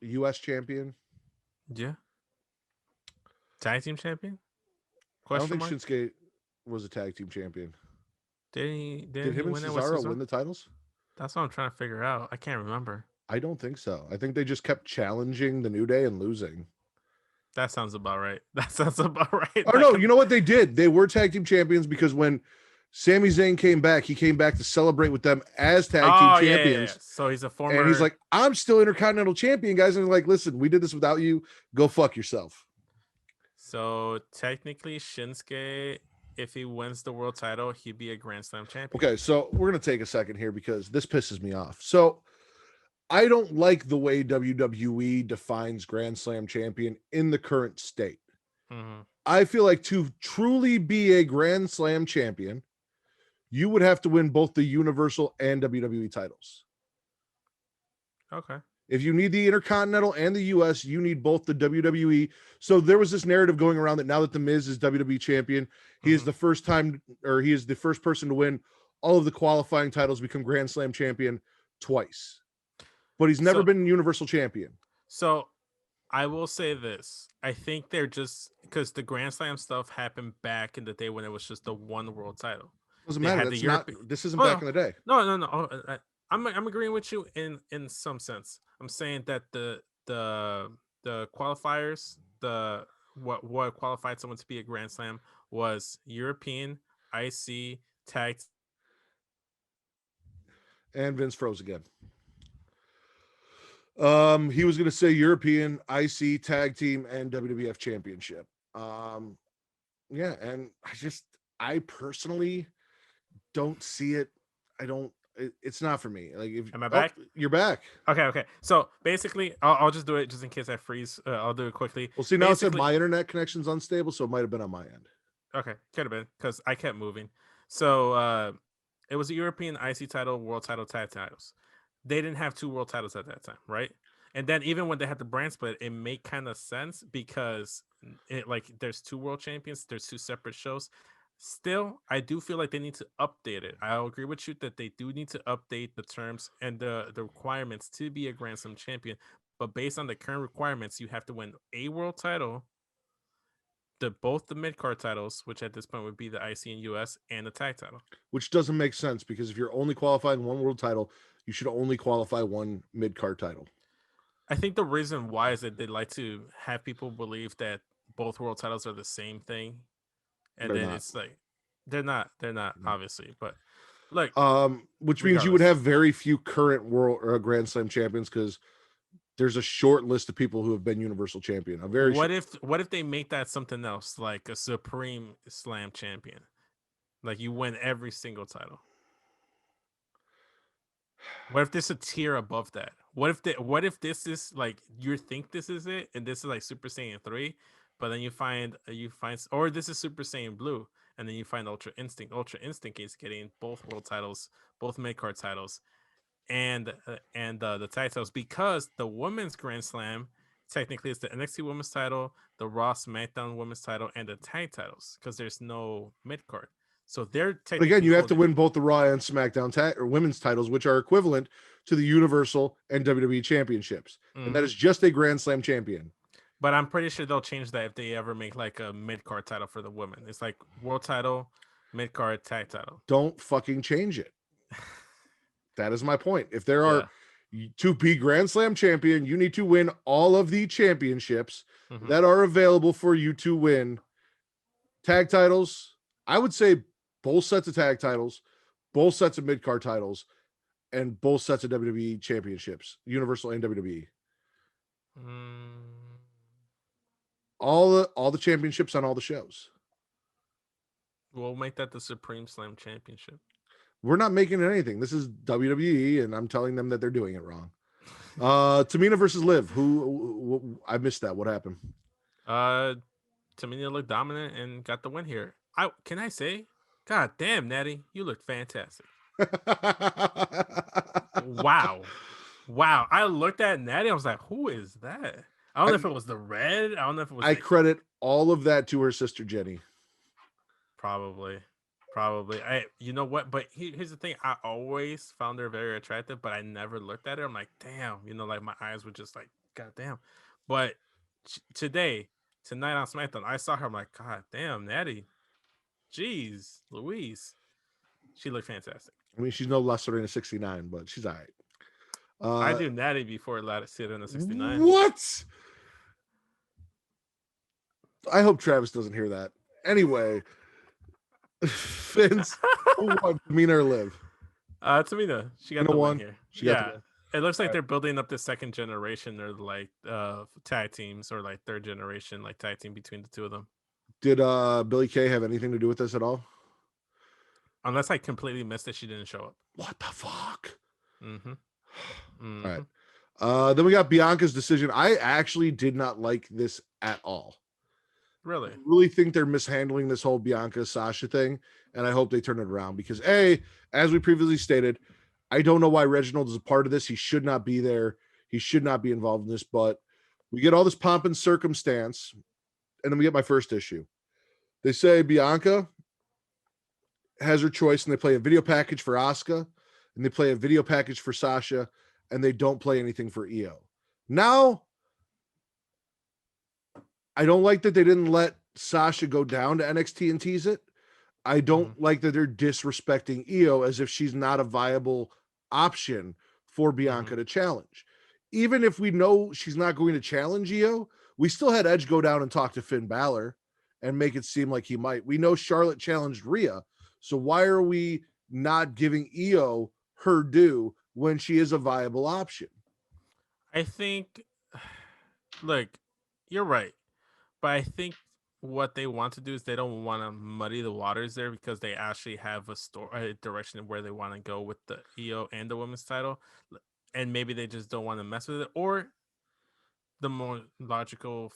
US Champion. Yeah. Tag Team Champion? I don't think Shinsuke was a Tag Team Champion. Did him and Cesaro win the titles? That's what I'm trying to figure out. I can't remember. I don't think so. I think they just kept challenging the New Day and losing. That sounds about right. Oh, no, you know what they did? They were tag team champions because when Sami Zayn came back. He came back to celebrate with them as tag team champions. Yeah. So he's a former. And he's like, I'm still Intercontinental Champion, guys. And they're like, listen, we did this without you. Go fuck yourself. So technically, Shinsuke, if he wins the world title, he'd be a Grand Slam champion. Okay, so we're going to take a second here because this pisses me off. So I don't like the way WWE defines Grand Slam champion in the current state. Mm-hmm. I feel like to truly be a Grand Slam champion, you would have to win both the Universal and WWE titles. Okay. If you need the Intercontinental and the US, you need both the WWE. So there was this narrative going around that now that The Miz is WWE champion, he is the first time, or he is the first person to win all of the qualifying titles, become Grand Slam champion twice. But he's never been Universal champion. So I will say this. I think they're just, because the Grand Slam stuff happened back in the day when it was just the one world title. Doesn't matter. That's not, this isn't back in the day. No. I'm agreeing with you in some sense. I'm saying that the qualifiers, what qualified someone to be a Grand Slam was European, IC, tag. And Vince froze again. He was going to say European, IC, tag team, and WWF championship. Yeah, and I personally don't see it. It's not for me. Like, if am I back? You're back. Okay. So basically, I'll just do it just in case I freeze. I'll do it quickly. Well, see, now it said my internet connection's unstable, so it might have been on my end. Okay, could have been because I kept moving. So it was a European IC title, world title, tag titles. They didn't have two world titles at that time, right? And then even when they had the brand split, it made kind of sense because there's two world champions, there's two separate shows. Still, I do feel like they need to update it. I'll agree with you that they do need to update the terms and the requirements to be a Grand Slam champion. But based on the current requirements, you have to win a world title, both the mid-card titles, which at this point would be the IC and US, and the tag title. Which doesn't make sense because if you're only qualifying one world title, you should only qualify one mid-card title. I think the reason why is that they like to have people believe that both world titles are the same thing. And then it's like they're not obviously, but like which means you would have very few current world or Grand Slam champions because there's a short list of people who have been Universal champion. What if they make that something else, like a Supreme Slam champion, like you win every single title? What if there's a tier above that? What if this is like you think this is it, and this is like Super Saiyan 3? But then you find, or this is Super Saiyan Blue, and then you find Ultra Instinct. Ultra Instinct is getting both world titles, both mid-card titles, and the tag titles, because the women's Grand Slam technically is the NXT Women's title, the Raw SmackDown Women's title, and the tag titles, because there's no mid-card. So they're technically, again, you have to win both the Raw and SmackDown or women's titles, which are equivalent to the Universal and WWE championships, and that is just a Grand Slam champion. But I'm pretty sure they'll change that if they ever make like a mid-card title for the women. It's like world title, mid-card, tag title. Don't fucking change it. That is my point. If there are to be Grand Slam champion, you need to win all of the championships that are available for you to win. Tag titles, I would say both sets of tag titles, both sets of mid-card titles, and both sets of WWE championships, Universal and WWE. All the championships on all the shows. We'll make that the Supreme Slam Championship. We're not making anything. This is WWE, and I'm telling them that they're doing it wrong. Tamina versus Liv. Who I missed that. What happened? Tamina looked dominant and got the win here. Can I say, God damn, Natty, you look fantastic. Wow. I looked at Natty. I was like, who is that? I don't know if it was the red. I don't know if it was. I credit all of that to her sister Jenny. Probably. You know what? But here's the thing. I always found her very attractive, but I never looked at her. I'm like, damn. Like my eyes were just like, God damn. But tonight on SmackDown, I saw her. I'm like, God damn, Natty. Jeez, Louise. She looked fantastic. I mean, she's no lesser than a 69, but she's all right. I do Natty before Lattice in the 69. What? I hope Travis doesn't hear that. Anyway, Vince, who won, Tamina or Liv? Tamina, she got the win here. She got the win. It looks like they're building up the second generation or like tag teams or like third generation like tag team between the two of them. Did Billie Kay have anything to do with this at all? Unless I completely missed it, she didn't show up. What the fuck? Mm-hmm. Mm-hmm. All right. Then we got Bianca's decision. I actually did not like this at all. Really? I really think they're mishandling this whole Bianca Sasha thing, and I hope they turn it around because as we previously stated, I don't know why Reginald is a part of this. He should not be there. He should not be involved in this, but we get all this pomp and circumstance, and then we get my first issue. They say Bianca has her choice, and they play a video package for Asuka, and they play a video package for Sasha, and they don't play anything for Io. Now, I don't like that they didn't let Sasha go down to NXT and tease it. I don't like that they're disrespecting Io as if she's not a viable option for Bianca to challenge. Even if we know she's not going to challenge Io, we still had Edge go down and talk to Finn Balor and make it seem like he might. We know Charlotte challenged Rhea, so why are we not giving Io her due when she is a viable option? I think, look, you're right, but I think what they want to do is they don't want to muddy the waters there because they actually have a direction where they want to go with the Io and the women's title, and maybe they just don't want to mess with it. Or the more logical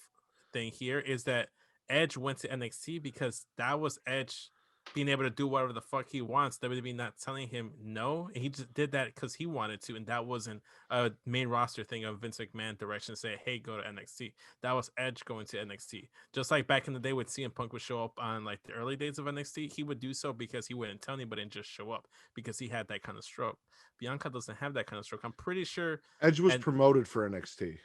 thing here is that Edge went to NXT because that was Edge being able to do whatever the fuck he wants. WWE not telling him no. And he just did that because he wanted to. And that wasn't a main roster thing of Vince McMahon direction to say, hey, go to NXT. That was Edge going to NXT. Just like back in the day when CM Punk would show up on like the early days of NXT, he would do so because he wouldn't tell anybody and just show up because he had that kind of stroke. Bianca doesn't have that kind of stroke. I'm pretty sure Edge was promoted for NXT.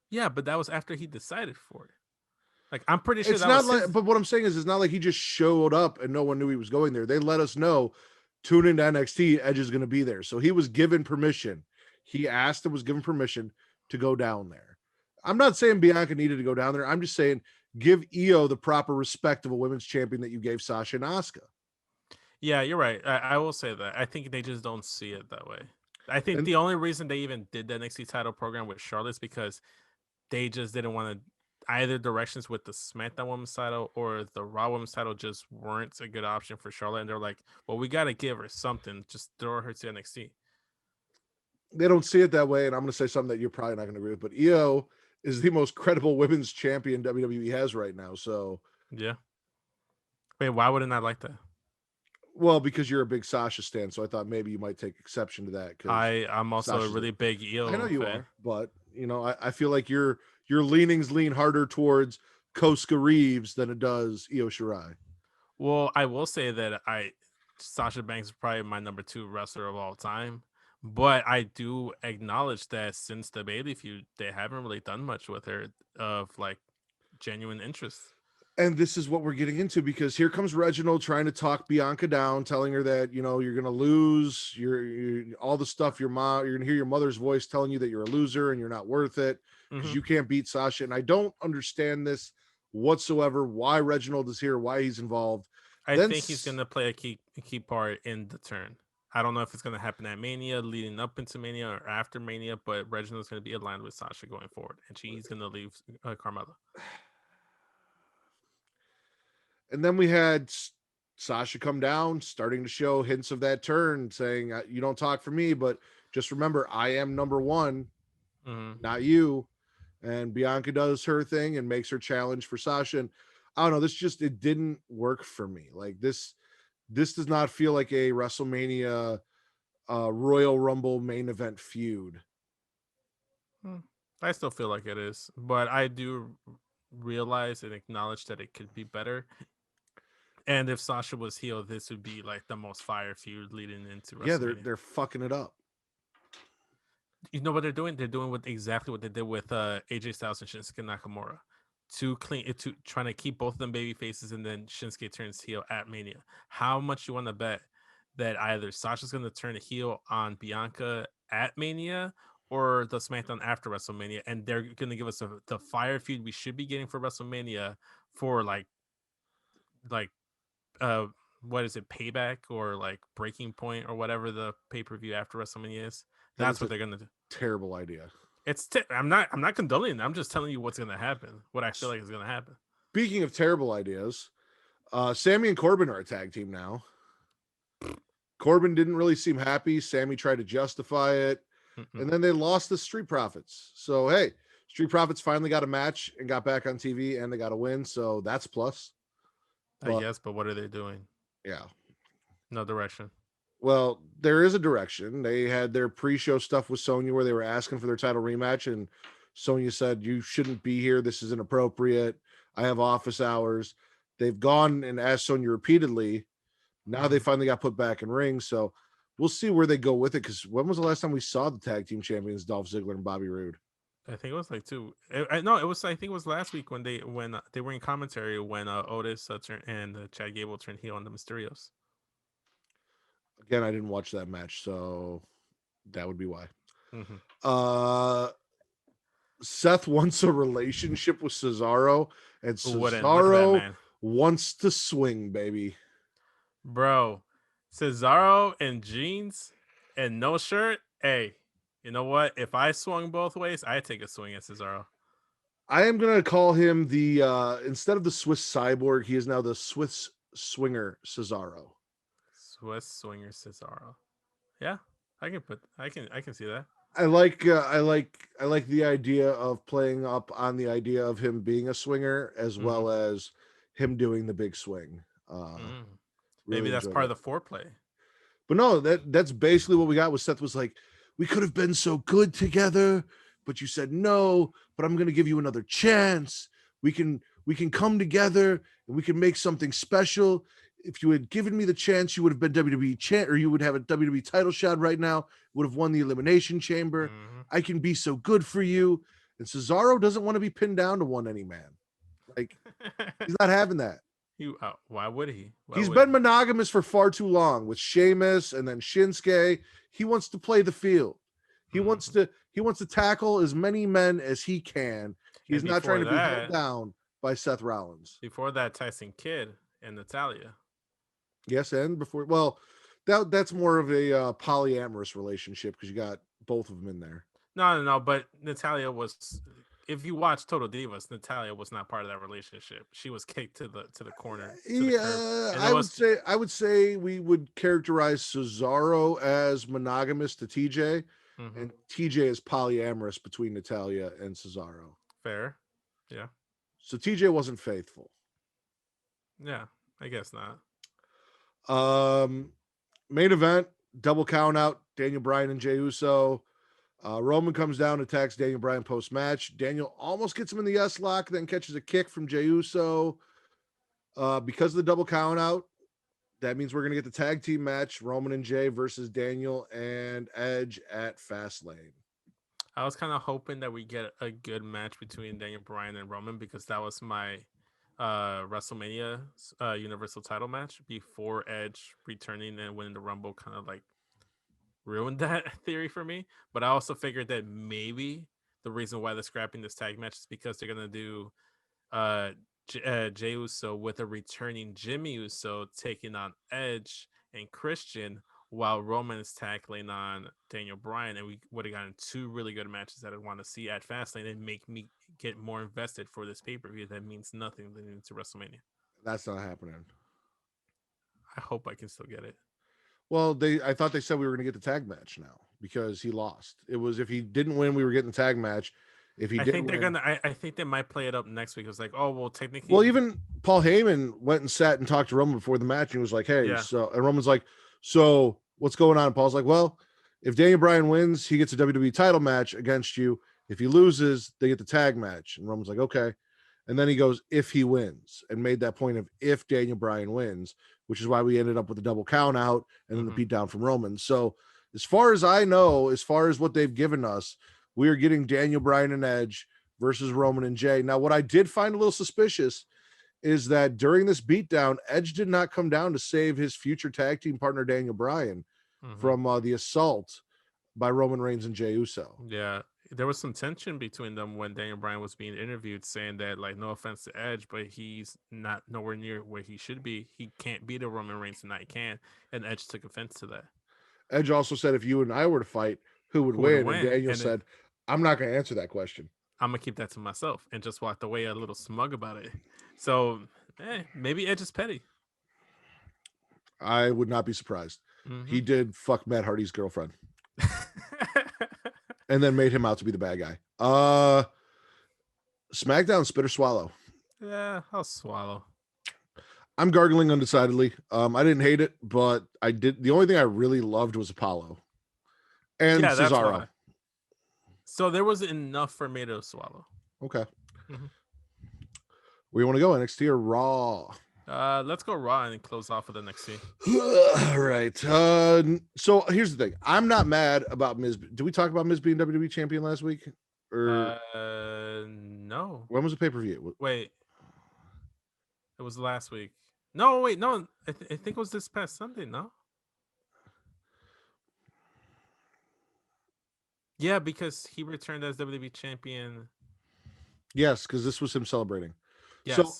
Yeah, but that was after he decided for it. Like, I'm pretty sure it's not like, but what I'm saying is, it's not like he just showed up and no one knew he was going there. They let us know, tune into NXT, Edge is going to be there. So he was given permission. He asked and was given permission to go down there. I'm not saying Bianca needed to go down there. I'm just saying give Io the proper respect of a women's champion that you gave Sasha and Asuka. Yeah, you're right. I will say that. I think they just don't see it that way. I think the only reason they even did the NXT title program with Charlotte is because they just didn't want to. Either directions with the SmackDown Women's title or the Raw Women's title just weren't a good option for Charlotte. And they're like, well, we got to give her something. Just throw her to NXT. They don't see it that way. And I'm going to say something that you're probably not going to agree with, but Io is the most credible women's champion WWE has right now. So, yeah. Wait, why would it not like that? Well, because you're a big Sasha stan, so I thought maybe you might take exception to that. I'm also Sasha's a really big Io. I know you are, but I feel like your leanings lean harder towards Koska Reeves than it does Io Shirai. Well, I will say that Sasha Banks is probably my number 2 wrestler of all time, but I do acknowledge that since the Bayley feud, they haven't really done much with her of like genuine interest. And this is what we're getting into because here comes Reginald trying to talk Bianca down, telling her that, you're going to lose you're all the stuff you're going to hear your mother's voice telling you that you're a loser and you're not worth it because you can't beat Sasha. And I don't understand this whatsoever, why Reginald is here, why he's involved. I think he's going to play a key part in the turn. I don't know if it's going to happen at Mania, leading up into Mania or after Mania, but Reginald's going to be aligned with Sasha going forward, and she's going to leave Carmella. And then we had Sasha come down, starting to show hints of that turn, saying, you don't talk for me, but just remember, I am number one, not you. And Bianca does her thing and makes her challenge for Sasha. And I don't know, it didn't work for me. Like this does not feel like a WrestleMania Royal Rumble main event feud. I still feel like it is, but I do realize and acknowledge that it could be better. And if Sasha was heel, this would be like the most fire feud leading into WrestleMania. Yeah, they're fucking it up. You know what they're doing? They're doing exactly what they did with AJ Styles and Shinsuke Nakamura, to trying to keep both of them baby faces, and then Shinsuke turns heel at Mania. How much you want to bet that either Sasha's going to turn a heel on Bianca at Mania or the SmackDown after WrestleMania, and they're going to give us the fire feud we should be getting for WrestleMania for like like what is it, Payback or like Breaking Point or whatever the pay-per-view after WrestleMania is. That's what they're gonna do. Terrible idea. I'm not condoning it. I'm just telling you what's gonna happen. What I feel like is gonna happen. Speaking of terrible ideas, Sammy and Corbin are a tag team now. Corbin didn't really seem happy. Sammy tried to justify it. And then they lost the Street Profits. So, hey, Street Profits finally got a match and got back on TV, and they got a win. So that's plus. I guess, but what are they doing? Yeah. No direction. Well, there is a direction. They had their pre-show stuff with Sonya where they were asking for their title rematch, and Sonya said, "You shouldn't be here. This is inappropriate. I have office hours." They've gone and asked Sonya repeatedly. Now they finally got put back in ring. So we'll see where they go with it. Because when was the last time we saw the tag team champions, Dolph Ziggler and Bobby Roode? I think it was like two. I think it was last week when they were in commentary when Otis and Chad Gable turned heel on the Mysterios. Again, I didn't watch that match, so that would be why. Seth wants a relationship with Cesaro, and Cesaro wants to swing, baby. Bro, Cesaro in jeans and no shirt. Hey, you know what? If I swung both ways, I'd take a swing at Cesaro. I am going to call him the, instead of the Swiss Cyborg, he is now the Swiss Swinger Cesaro. Swiss Swinger Cesaro. Yeah, I can see that. I like the idea of playing up on the idea of him being a swinger as well as him doing the big swing. Maybe that's part of the foreplay. But no, that's basically what we got. Was Seth was like, we could have been so good together, but you said no. But I'm going to give you another chance. We can come together and we can make something special. If you had given me the chance, you would have been WWE champ, or you would have a WWE title shot right now. Would have won the Elimination Chamber. I can be so good for you. And Cesaro doesn't want to be pinned down to one any man. Like he's not having that. Why would he? He's been monogamous for far too long with Sheamus and then Shinsuke. He wants to play the field. He wants to tackle as many men as he can. He's not trying to be held down by Seth Rollins. Before that, Tyson Kidd and Natalya. Yes, and before, well, that's more of a polyamorous relationship because you got both of them in there. No, but Natalya was. If you watch Total Divas, Natalya was not part of that relationship. She was kicked to the corner. I would say we would characterize Cesaro as monogamous to TJ, and TJ is polyamorous between Natalya and Cesaro. Fair, yeah. So TJ wasn't faithful. Yeah, I guess not. Main event, double count out, Daniel Bryan and Jey Uso. Roman comes down, attacks Daniel Bryan post-match. Daniel almost gets him in the S-lock, then catches a kick from Jey Uso. Because of the double count out, that means we're going to get the tag team match, Roman and Jey versus Daniel and Edge at Fastlane. I was kind of hoping that we get a good match between Daniel Bryan and Roman because that was my WrestleMania Universal title match before Edge returning and winning the Rumble kind of like ruined that theory for me. But I also figured that maybe the reason why they're scrapping this tag match is because they're going to do Jey Uso with a returning Jimmy Uso taking on Edge and Christian while Roman is tackling on Daniel Bryan, and we would have gotten two really good matches that I want to see at Fastlane and make me get more invested for this pay-per-view that means nothing leading to WrestleMania. That's not happening. I hope I can still get it. Well, I thought they said we were going to get the tag match now because he lost. It was if he didn't win, we were getting the tag match. If he didn't win, I think they might play it up next week. It was like, oh well, technically. Well, even Paul Heyman went and sat and talked to Roman before the match, and he was like, "Hey," and Roman's like, "So what's going on?" And Paul's like, "Well, if Daniel Bryan wins, he gets a WWE title match against you. If he loses, they get the tag match." And Roman's like, "Okay." And then he goes, "If he wins," and made that point of if Daniel Bryan wins, which is why we ended up with a double count out and then the beatdown from Roman. So as far as I know, as far as what they've given us, we are getting Daniel Bryan and Edge versus Roman and Jey. Now, what I did find a little suspicious is that during this beatdown, Edge did not come down to save his future tag team partner, Daniel Bryan, from the assault by Roman Reigns and Jey Uso. Yeah, there was some tension between them when Daniel Bryan was being interviewed, saying that, like, no offense to Edge, but he's not nowhere near where he should be. He can't beat a Roman Reigns tonight. He can, and Edge took offense to that. Edge also said, if you and I were to fight, who would win? And Daniel said, I'm not going to answer that question. I'm going to keep that to myself, and just walked away a little smug about it. So, maybe Edge is petty. I would not be surprised. He did fuck Matt Hardy's girlfriend. And then made him out to be the bad guy. SmackDown, spit or swallow? Yeah, I'll swallow. I'm gargling undecidedly. I didn't hate it, but I did. The only thing I really loved was Apollo and Cesaro. So there was enough for me to swallow. Okay. Where you want to go, NXT or Raw? Let's go Raw and close off with NXT. All right. So here's the thing. I'm not mad about Miz. Did we talk about Miz being WWE champion last week? Or no. When was the pay-per-view? Wait. It was last week. No, wait, no. I think it was this past Sunday, no? Yeah, because he returned as WWE champion. Yes, because this was him celebrating. Yes. So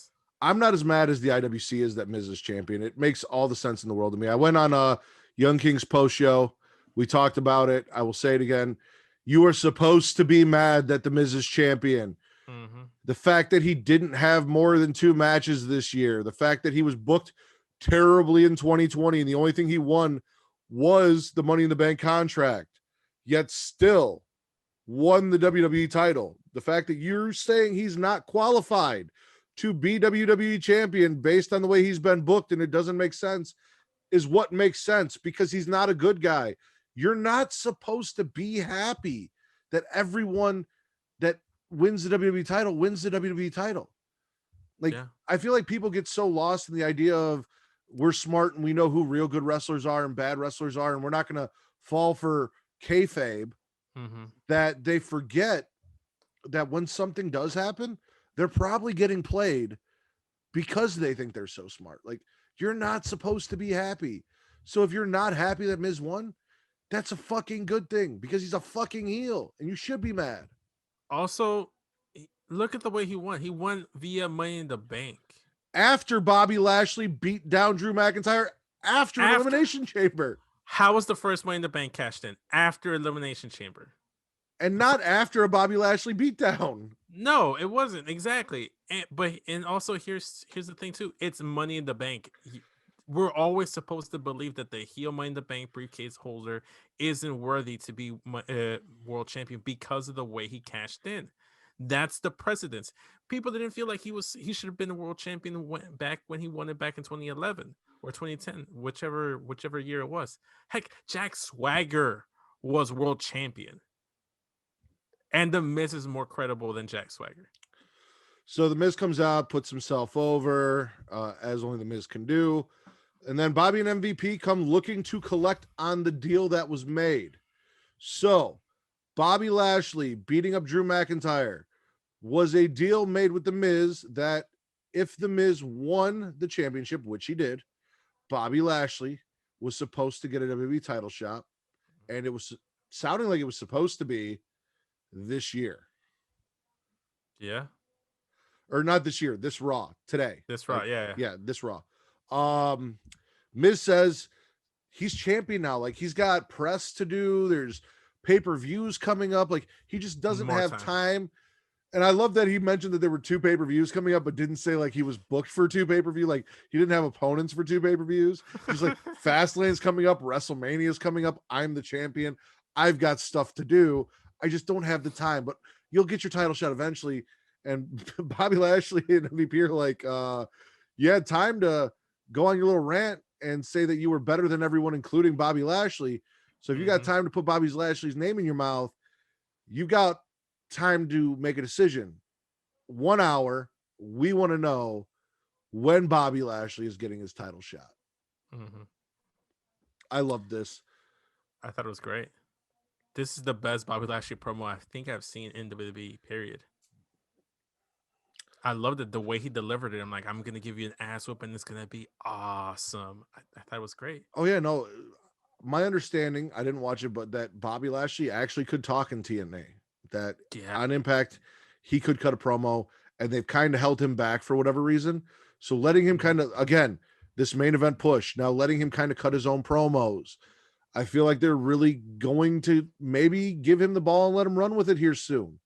I'm not as mad as the IWC is that Miz is champion. It makes all the sense in the world to me. I went on Young King's post show. We talked about it. I will say it again. You are supposed to be mad that the Miz is champion. The fact that he didn't have more than 2 matches this year, the fact that he was booked terribly in 2020, and the only thing he won was the Money in the Bank contract, yet still won the WWE title. The fact that you're saying he's not qualified to be WWE champion based on the way he's been booked and it doesn't make sense is what makes sense, because he's not a good guy. You're not supposed to be happy that everyone that wins the WWE title wins the WWE title. Like, I feel like people get so lost in the idea of we're smart and we know who real good wrestlers are and bad wrestlers are, and we're not going to fall for kayfabe, that they forget that when something does happen, they're probably getting played because they think they're so smart. Like, you're not supposed to be happy. So if you're not happy that Miz won, that's a fucking good thing, because he's a fucking heel and you should be mad. Also, look at the way he won. He won via Money in the Bank. After Bobby Lashley beat down Drew McIntyre after Elimination Chamber. How was the first Money in the Bank cashed in? After Elimination Chamber. And not after a Bobby Lashley beatdown. No, it wasn't. Exactly. And also here's the thing too. It's Money in the Bank. We're always supposed to believe that the heel Money in the Bank briefcase holder isn't worthy to be world champion because of the way he cashed in. That's the precedence. People didn't feel like he should have been a world champion back when he won it back in 2011 or 2010, whichever year it was. Heck, Jack Swagger was world champion. And The Miz is more credible than Jack Swagger. So The Miz comes out, puts himself over, as only The Miz can do. And then Bobby and MVP come looking to collect on the deal that was made. So Bobby Lashley beating up Drew McIntyre was a deal made with The Miz that if The Miz won the championship, which he did, Bobby Lashley was supposed to get a WWE title shot. And it was sounding like it was supposed to be this year. Yeah. Or not this year, this Raw today. This Raw, yeah, this Raw. Miz says he's champion now. Like, he's got press to do. There's pay-per-views coming up. Like, he just doesn't have time. And I love that he mentioned that there were 2 pay-per-views coming up, but didn't say like he was booked for 2 pay-per-view. Like, he didn't have opponents for 2 pay-per-views. He's like, Fastlane's coming up, WrestleMania's coming up. I'm the champion. I've got stuff to do. I just don't have the time, but you'll get your title shot eventually. And Bobby Lashley and MVP are like, you had time to go on your little rant and say that you were better than everyone, including Bobby Lashley. So if you got time to put Bobby Lashley's name in your mouth, you got time to make a decision. 1 hour. We want to know when Bobby Lashley is getting his title shot. I love this. I thought it was great. This is the best Bobby Lashley promo I think I've seen in WWE, period. I loved it, the way he delivered it. I'm like, I'm going to give you an ass whooping. It's going to be awesome. I thought it was great. Oh, yeah, no. My understanding, I didn't watch it, but that Bobby Lashley actually could talk in TNA. that on Impact, he could cut a promo, and they've kind of held him back for whatever reason. So letting him kind of, again, this main event push, now letting him kind of cut his own promos. I feel like they're really going to maybe give him the ball and let him run with it here soon.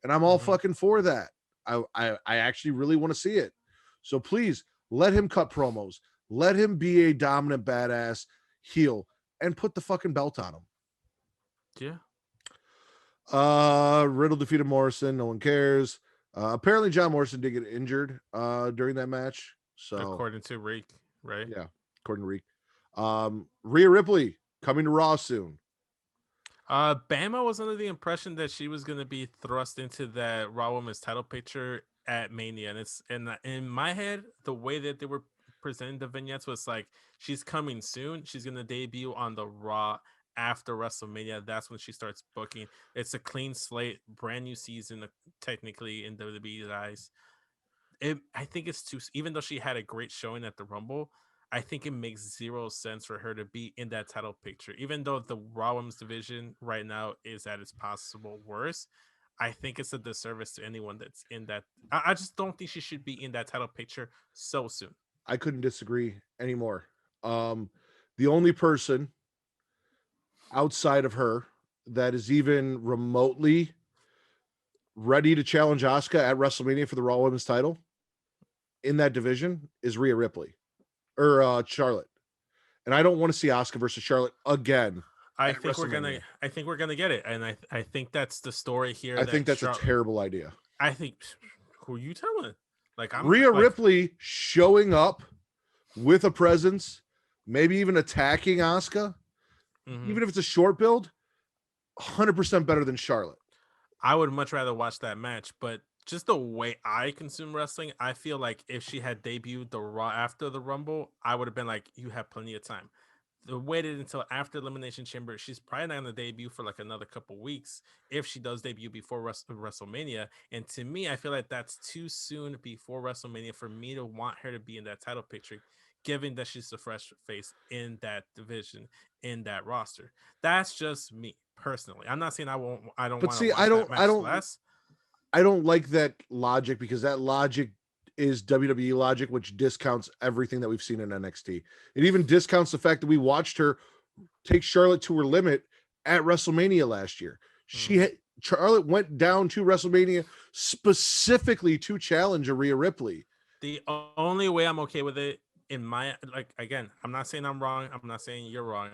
And I'm all fucking for that. I actually really want to see it. So please let him cut promos. Let him be a dominant badass heel and put the fucking belt on him. Yeah. Riddle defeated Morrison. No one cares. Apparently John Morrison did get injured during that match. So according to Reek, right? Yeah, according to Reek. Rhea Ripley coming to Raw soon. Bama was under the impression that she was going to be thrust into that Raw Women's title picture at Mania, and it's in my head, the way that they were presenting the vignettes was like, she's coming soon. She's going to debut on the Raw after WrestleMania. That's when she starts booking. It's a clean slate, brand new season, technically in WWE's eyes. I think it's too, even though she had a great showing at the Rumble, I think it makes zero sense for her to be in that title picture. Even though the Raw Women's division right now is at its possible worst, I think it's a disservice to anyone that's in that. I just don't think she should be in that title picture so soon. I couldn't disagree anymore. The only person outside of her that is even remotely ready to challenge Asuka at WrestleMania for the Raw Women's title in that division is Rhea Ripley or Charlotte. And I don't want to see Asuka versus Charlotte again. I think we're gonna get it, and I think that's the story here. I think that's a terrible idea. I think, who are you telling? Like, Rhea Ripley showing up with a presence, maybe even attacking Asuka, even if it's a short build, 100% better than Charlotte. I would much rather watch that match, but just the way I consume wrestling, I feel like if she had debuted the Raw after the Rumble, I would have been like, you have plenty of time. They waited until after Elimination Chamber. She's probably not going to debut for like another couple weeks if she does debut before WrestleMania. And to me, I feel like that's too soon before WrestleMania for me to want her to be in that title picture, given that she's the fresh face in that division, in that roster. That's just me personally. I'm not saying I don't want to watch that match less. I don't like that logic, because that logic is WWE logic, which discounts everything that we've seen in NXT. It even discounts the fact that we watched her take Charlotte to her limit at WrestleMania last year. Charlotte went down to WrestleMania specifically to challenge a Rhea Ripley. The only way I'm okay with it, again, I'm not saying I'm wrong. I'm not saying you're wrong.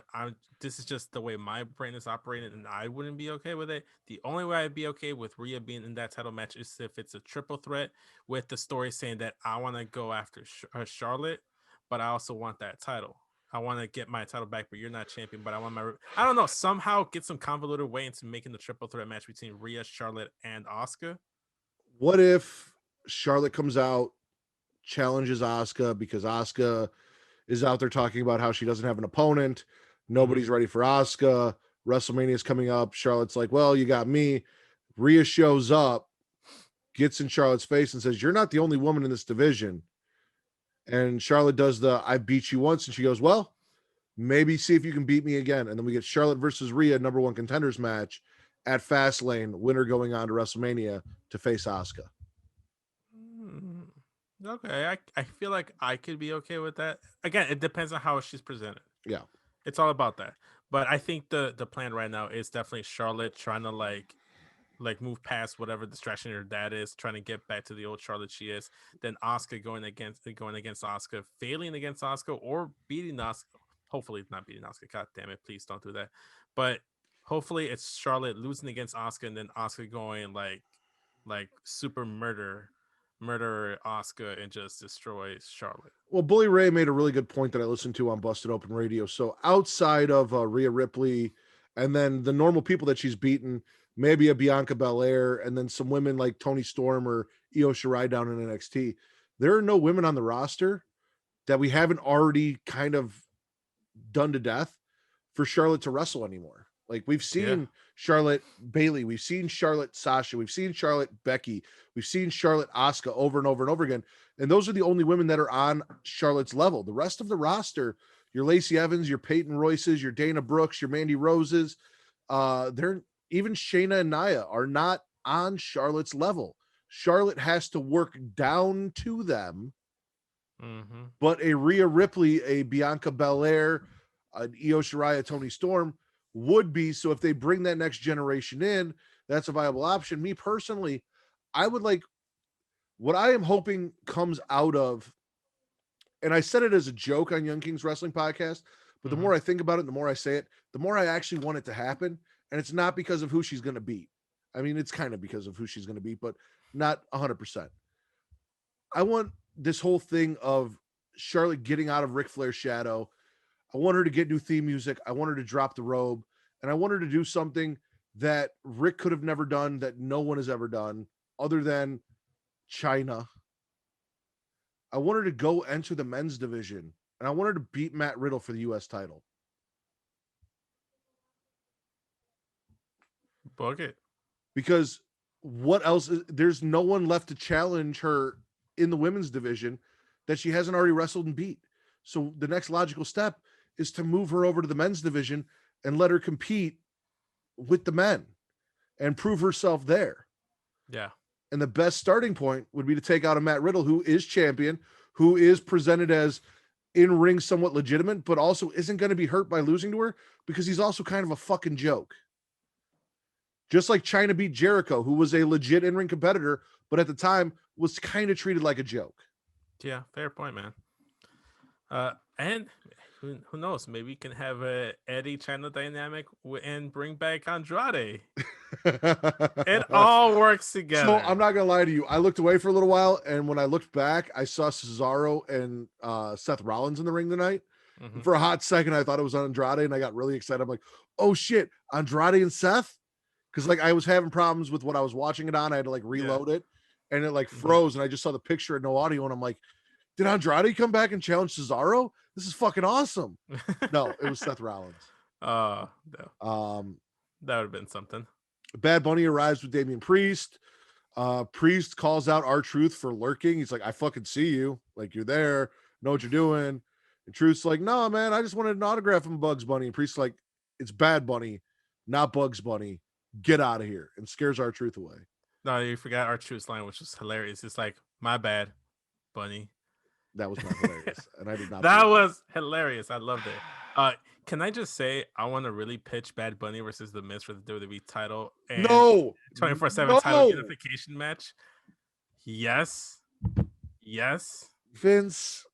This is just the way my brain is operating, and I wouldn't be okay with it. The only way I'd be okay with Rhea being in that title match is if it's a triple threat with the story saying that I want to go after Charlotte, but I also want that title. I want to get my title back, but you're not champion. But I don't know, somehow get some convoluted way into making the triple threat match between Rhea, Charlotte, and Asuka. What if Charlotte comes out, challenges Asuka, because Asuka is out there talking about how she doesn't have an opponent, nobody's ready for Asuka, WrestleMania is coming up, Charlotte's like, well, you got me. Rhea shows up, gets in Charlotte's face and says, you're not the only woman in this division. And Charlotte does the I beat you once, and she goes, well, maybe see if you can beat me again. And then we get Charlotte versus Rhea number one contenders match at Fastlane, winner going on to WrestleMania to face Asuka. Okay, I feel like I could be okay with that. Again, it depends on how she's presented. Yeah, it's all about that. But I think the plan right now is definitely Charlotte trying to like move past whatever distraction her dad is, trying to get back to the old Charlotte she is. Then Asuka going against Asuka, failing against Asuka, or beating Asuka. Hopefully not beating Asuka. God damn it, please don't do that. But hopefully it's Charlotte losing against Asuka, and then Asuka going like super murder Asuka and just destroys Charlotte. Well, Bully Ray made a really good point that I listened to on Busted Open Radio. So outside of Rhea Ripley and then the normal people that she's beaten, maybe a Bianca Belair, and then some women like Toni Storm or Io Shirai down in NXT, there are no women on the roster that we haven't already kind of done to death for Charlotte to wrestle anymore. Like, we've seen Charlotte Bayley, we've seen Charlotte Sasha, we've seen Charlotte Becky, we've seen Charlotte Asuka over and over and over again. And those are the only women that are on Charlotte's level. The rest of the roster, your Lacey Evans, your Peyton Royces, your Dana Brooks, your Mandy Roses, they're even Shayna and Nia are not on Charlotte's level. Charlotte has to work down to them. But a Rhea Ripley, a Bianca Belair, an Io Shirai, a Toni Storm would be. So if they bring that next generation in, that's a viable option. Me personally, I would like what I am hoping comes out of, and I said it as a joke on Young Kings Wrestling Podcast, but the more I think about it, the more I say it, the more I actually want it to happen. And it's not because of who she's going to beat. I mean, it's kind of because of who she's going to beat, but not 100%. I want this whole thing of Charlotte getting out of Ric Flair's shadow. I want her to get new theme music. I want her to drop the robe. And I want her to do something that Rick could have never done, that no one has ever done, other than China. I want her to go enter the men's division. And I want her to beat Matt Riddle for the U.S. title. Book it. Because what else? There's no one left to challenge her in the women's division that she hasn't already wrestled and beat. So the next logical step is to move her over to the men's division and let her compete with the men and prove herself there. Yeah. And the best starting point would be to take out a Matt Riddle, who is champion, who is presented as in ring somewhat legitimate, but also isn't going to be hurt by losing to her because he's also kind of a fucking joke. Just like China beat Jericho, who was a legit in-ring competitor, but at the time was kind of treated like a joke. Yeah, fair point, man. And who knows? Maybe we can have a Eddie China dynamic and bring back Andrade. It all works together. So I'm not gonna lie to you. I looked away for a little while, and when I looked back, I saw Cesaro and Seth Rollins in the ring tonight. And for a hot second, I thought it was Andrade, and I got really excited. I'm like, "Oh shit, Andrade and Seth!" Because like I was having problems with what I was watching it on. I had to like reload it, and it like froze, and I just saw the picture and no audio, and I'm like, "Did Andrade come back and challenge Cesaro? This is fucking awesome." No, it was Seth Rollins. No. That would have been something. Bad Bunny arrives with Damian Priest. Priest calls out R-Truth for lurking. He's like, "I fucking see you. Like, you're there. Know what you're doing." And Truth's like, "No, man, I just wanted an autograph from Bugs Bunny." And Priest's like, "It's Bad Bunny, not Bugs Bunny. Get out of here," and scares R-Truth away. No, you forgot R-Truth's line, which was hilarious. It's like, "My bad, Bunny." That was not hilarious. And I did not. That was hilarious. I loved it. Can I just say, I want to really pitch Bad Bunny versus The Miz for the WWE title and no 24/7 title unification match. Yes. Vince.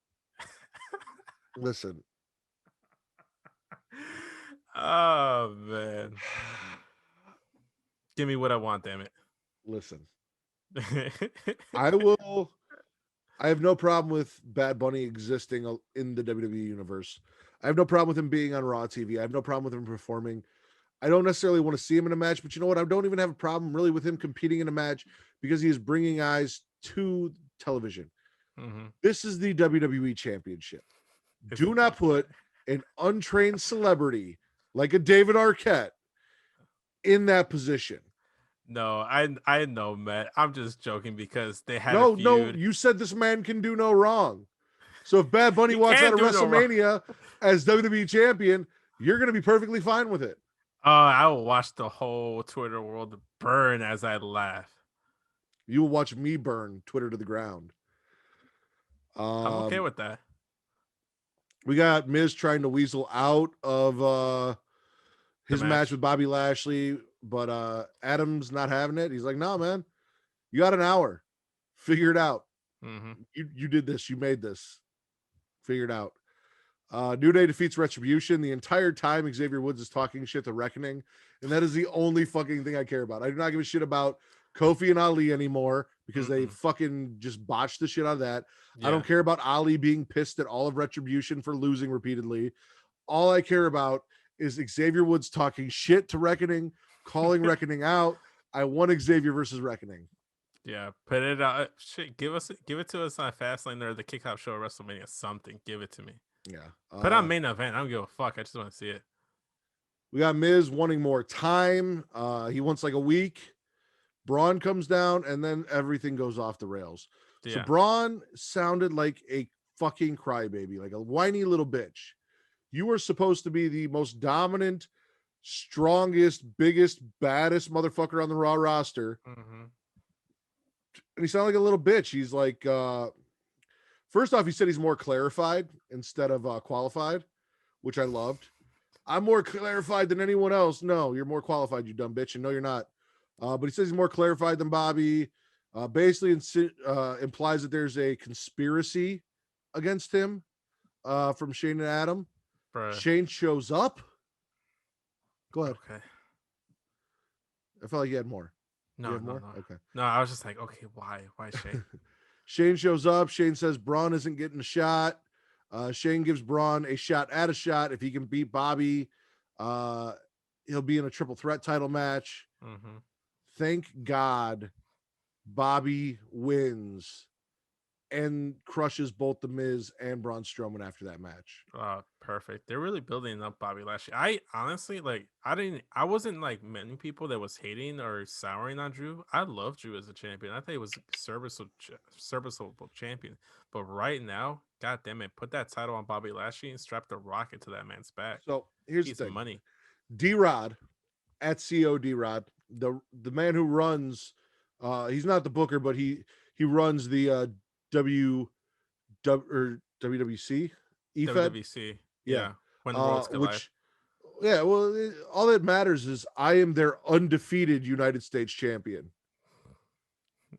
Listen. Oh man. Give me what I want, damn it. Listen. I have no problem with Bad Bunny existing in the WWE universe. I have no problem with him being on Raw TV. I have no problem with him performing. I don't necessarily want to see him in a match, but you know what? I don't even have a problem really with him competing in a match because he is bringing eyes to television. This is the WWE Championship. Do not put an untrained celebrity like a David Arquette in that position. No, I know, Matt. I'm just joking because they had no. You said this man can do no wrong. So if Bad Bunny walks out of WrestleMania as WWE champion, you're going to be perfectly fine with it. I will watch the whole Twitter world burn as I laugh. You will watch me burn Twitter to the ground. I'm okay with that. We got Miz trying to weasel out of his match with Bobby Lashley, but Adam's not having it. He's like, "No, man, you got an hour. Figure it out. You did this. You made this. Figure it out." New Day defeats Retribution. The entire time Xavier Woods is talking shit to Reckoning, and that is the only fucking thing I care about. I do not give a shit about Kofi and Ali anymore because they fucking just botched the shit out of that. Yeah. I don't care about Ali being pissed at all of Retribution for losing repeatedly. All I care about is Xavier Woods talking shit to Reckoning, calling Reckoning out. I want Xavier versus Reckoning. Yeah, put it out. Shit, give it to us on Fastlane or the Kickoff Show or WrestleMania. Something, give it to me. Yeah, put on main event. I don't give a fuck. I just want to see it. We got Miz wanting more time. He wants like a week. Braun comes down, and then everything goes off the rails. Yeah. So Braun sounded like a fucking crybaby, like a whiny little bitch. You were supposed to be the most dominant strongest, biggest, baddest motherfucker on the Raw roster. Mm-hmm. And he sounded like a little bitch. He's like, first off, he said he's more clarified instead of qualified, which I loved. I'm more clarified than anyone else. No, you're more qualified, you dumb bitch. And no, you're not. But he says he's more clarified than Bobby. Basically implies that there's a conspiracy against him from Shane and Adam. Bruh. Shane shows up. Go ahead. Okay. I felt like you had more. No. Okay. No, I was just like, okay, why Shane? Shane shows up. Shane says Braun isn't getting a shot. Shane gives Braun a shot at a shot. If he can beat Bobby, he'll be in a triple threat title match. Mm-hmm. Thank God Bobby wins and crushes both The Miz and Braun Strowman after that match. Perfect. They're really building up Bobby Lashley. I honestly I wasn't like many people that was hating or souring on Drew. I love Drew as a champion. I think it was a serviceable champion. But right now, god damn it, put that title on Bobby Lashley and strap the rocket to that man's back. So here's the thing. Money. D-Rod at COD Rod, the man who runs, he's not the booker, but he runs the WWC. WWC. Yeah. When worlds collide. All that matters is I am their undefeated United States champion.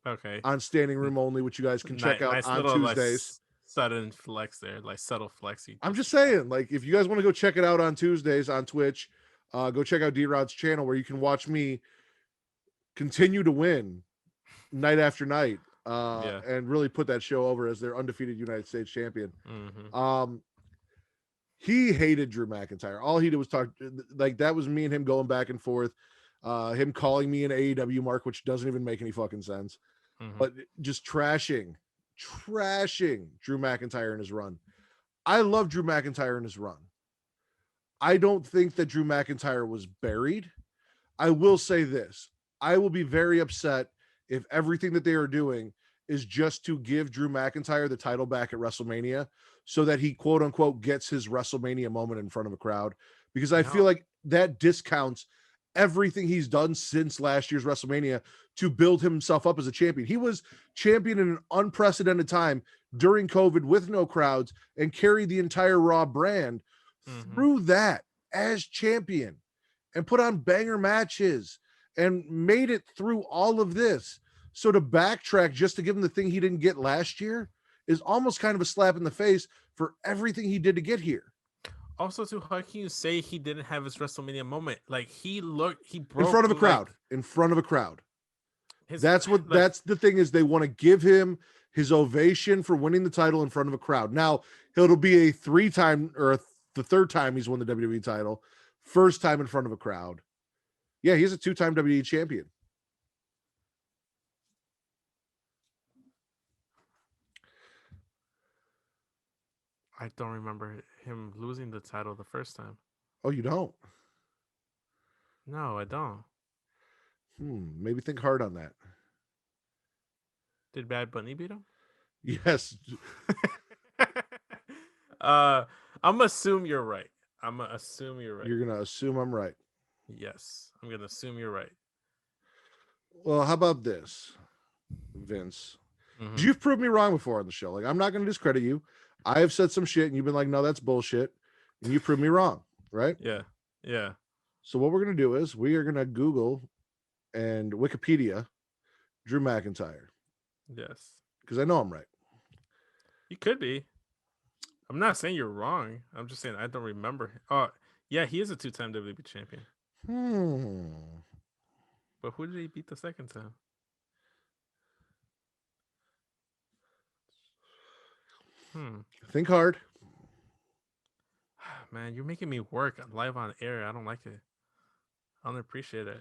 Okay. On standing room only, which you guys can check out on Tuesdays. Sudden flex there, like subtle flexy. I'm just saying, like, if you guys want to go check it out on Tuesdays on Twitch, go check out D-Rod's channel where you can watch me continue to win night after night. And really put that show over as their undefeated United States champion. Mm-hmm. He hated Drew McIntyre. All he did was talk, like, that was me and him going back and forth. Him calling me an AEW mark, which doesn't even make any fucking sense. Mm-hmm. But just trashing Drew McIntyre in his run. I love Drew McIntyre in his run. I don't think that Drew McIntyre was buried. I will say this. I will be very upset if everything that they are doing is just to give Drew McIntyre the title back at WrestleMania so that he, quote unquote, gets his WrestleMania moment in front of a crowd. Because I feel like that discounts everything he's done since last year's WrestleMania to build himself up as a champion. He was champion in an unprecedented time during COVID with no crowds and carried the entire Raw brand through that as champion and put on banger matches and made it through all of this. So to backtrack just to give him the thing he didn't get last year is almost kind of a slap in the face for everything he did to get here. Also, too, how can you say he didn't have his WrestleMania moment? Like, he broke in front of a crowd. In front of a crowd. That's the thing is they want to give him his ovation for winning the title in front of a crowd. Now, it'll be a the third time he's won the WWE title. First time in front of a crowd. Yeah, he's a 2-time WWE champion. I don't remember him losing the title the first time. Oh, you don't? No, I don't. Maybe think hard on that. Did Bad Bunny beat him? Yes. I'm gonna assume you're right. You're gonna assume I'm right. Yes, I'm gonna assume you're right. Well, how about this, Vince? You've proved me wrong before on the show. Like, I'm not gonna discredit you. I have said some shit and you've been like, no, that's bullshit. And you proved me wrong, right? Yeah. So what we're going to do is we are going to Google and Wikipedia Drew McIntyre. Yes. Because I know I'm right. You could be. I'm not saying you're wrong. I'm just saying I don't remember. Oh, yeah, he is a 2-time WWE champion. But who did he beat the second time? Think hard. Man, you're making me work live on air. I don't like it. I don't appreciate it.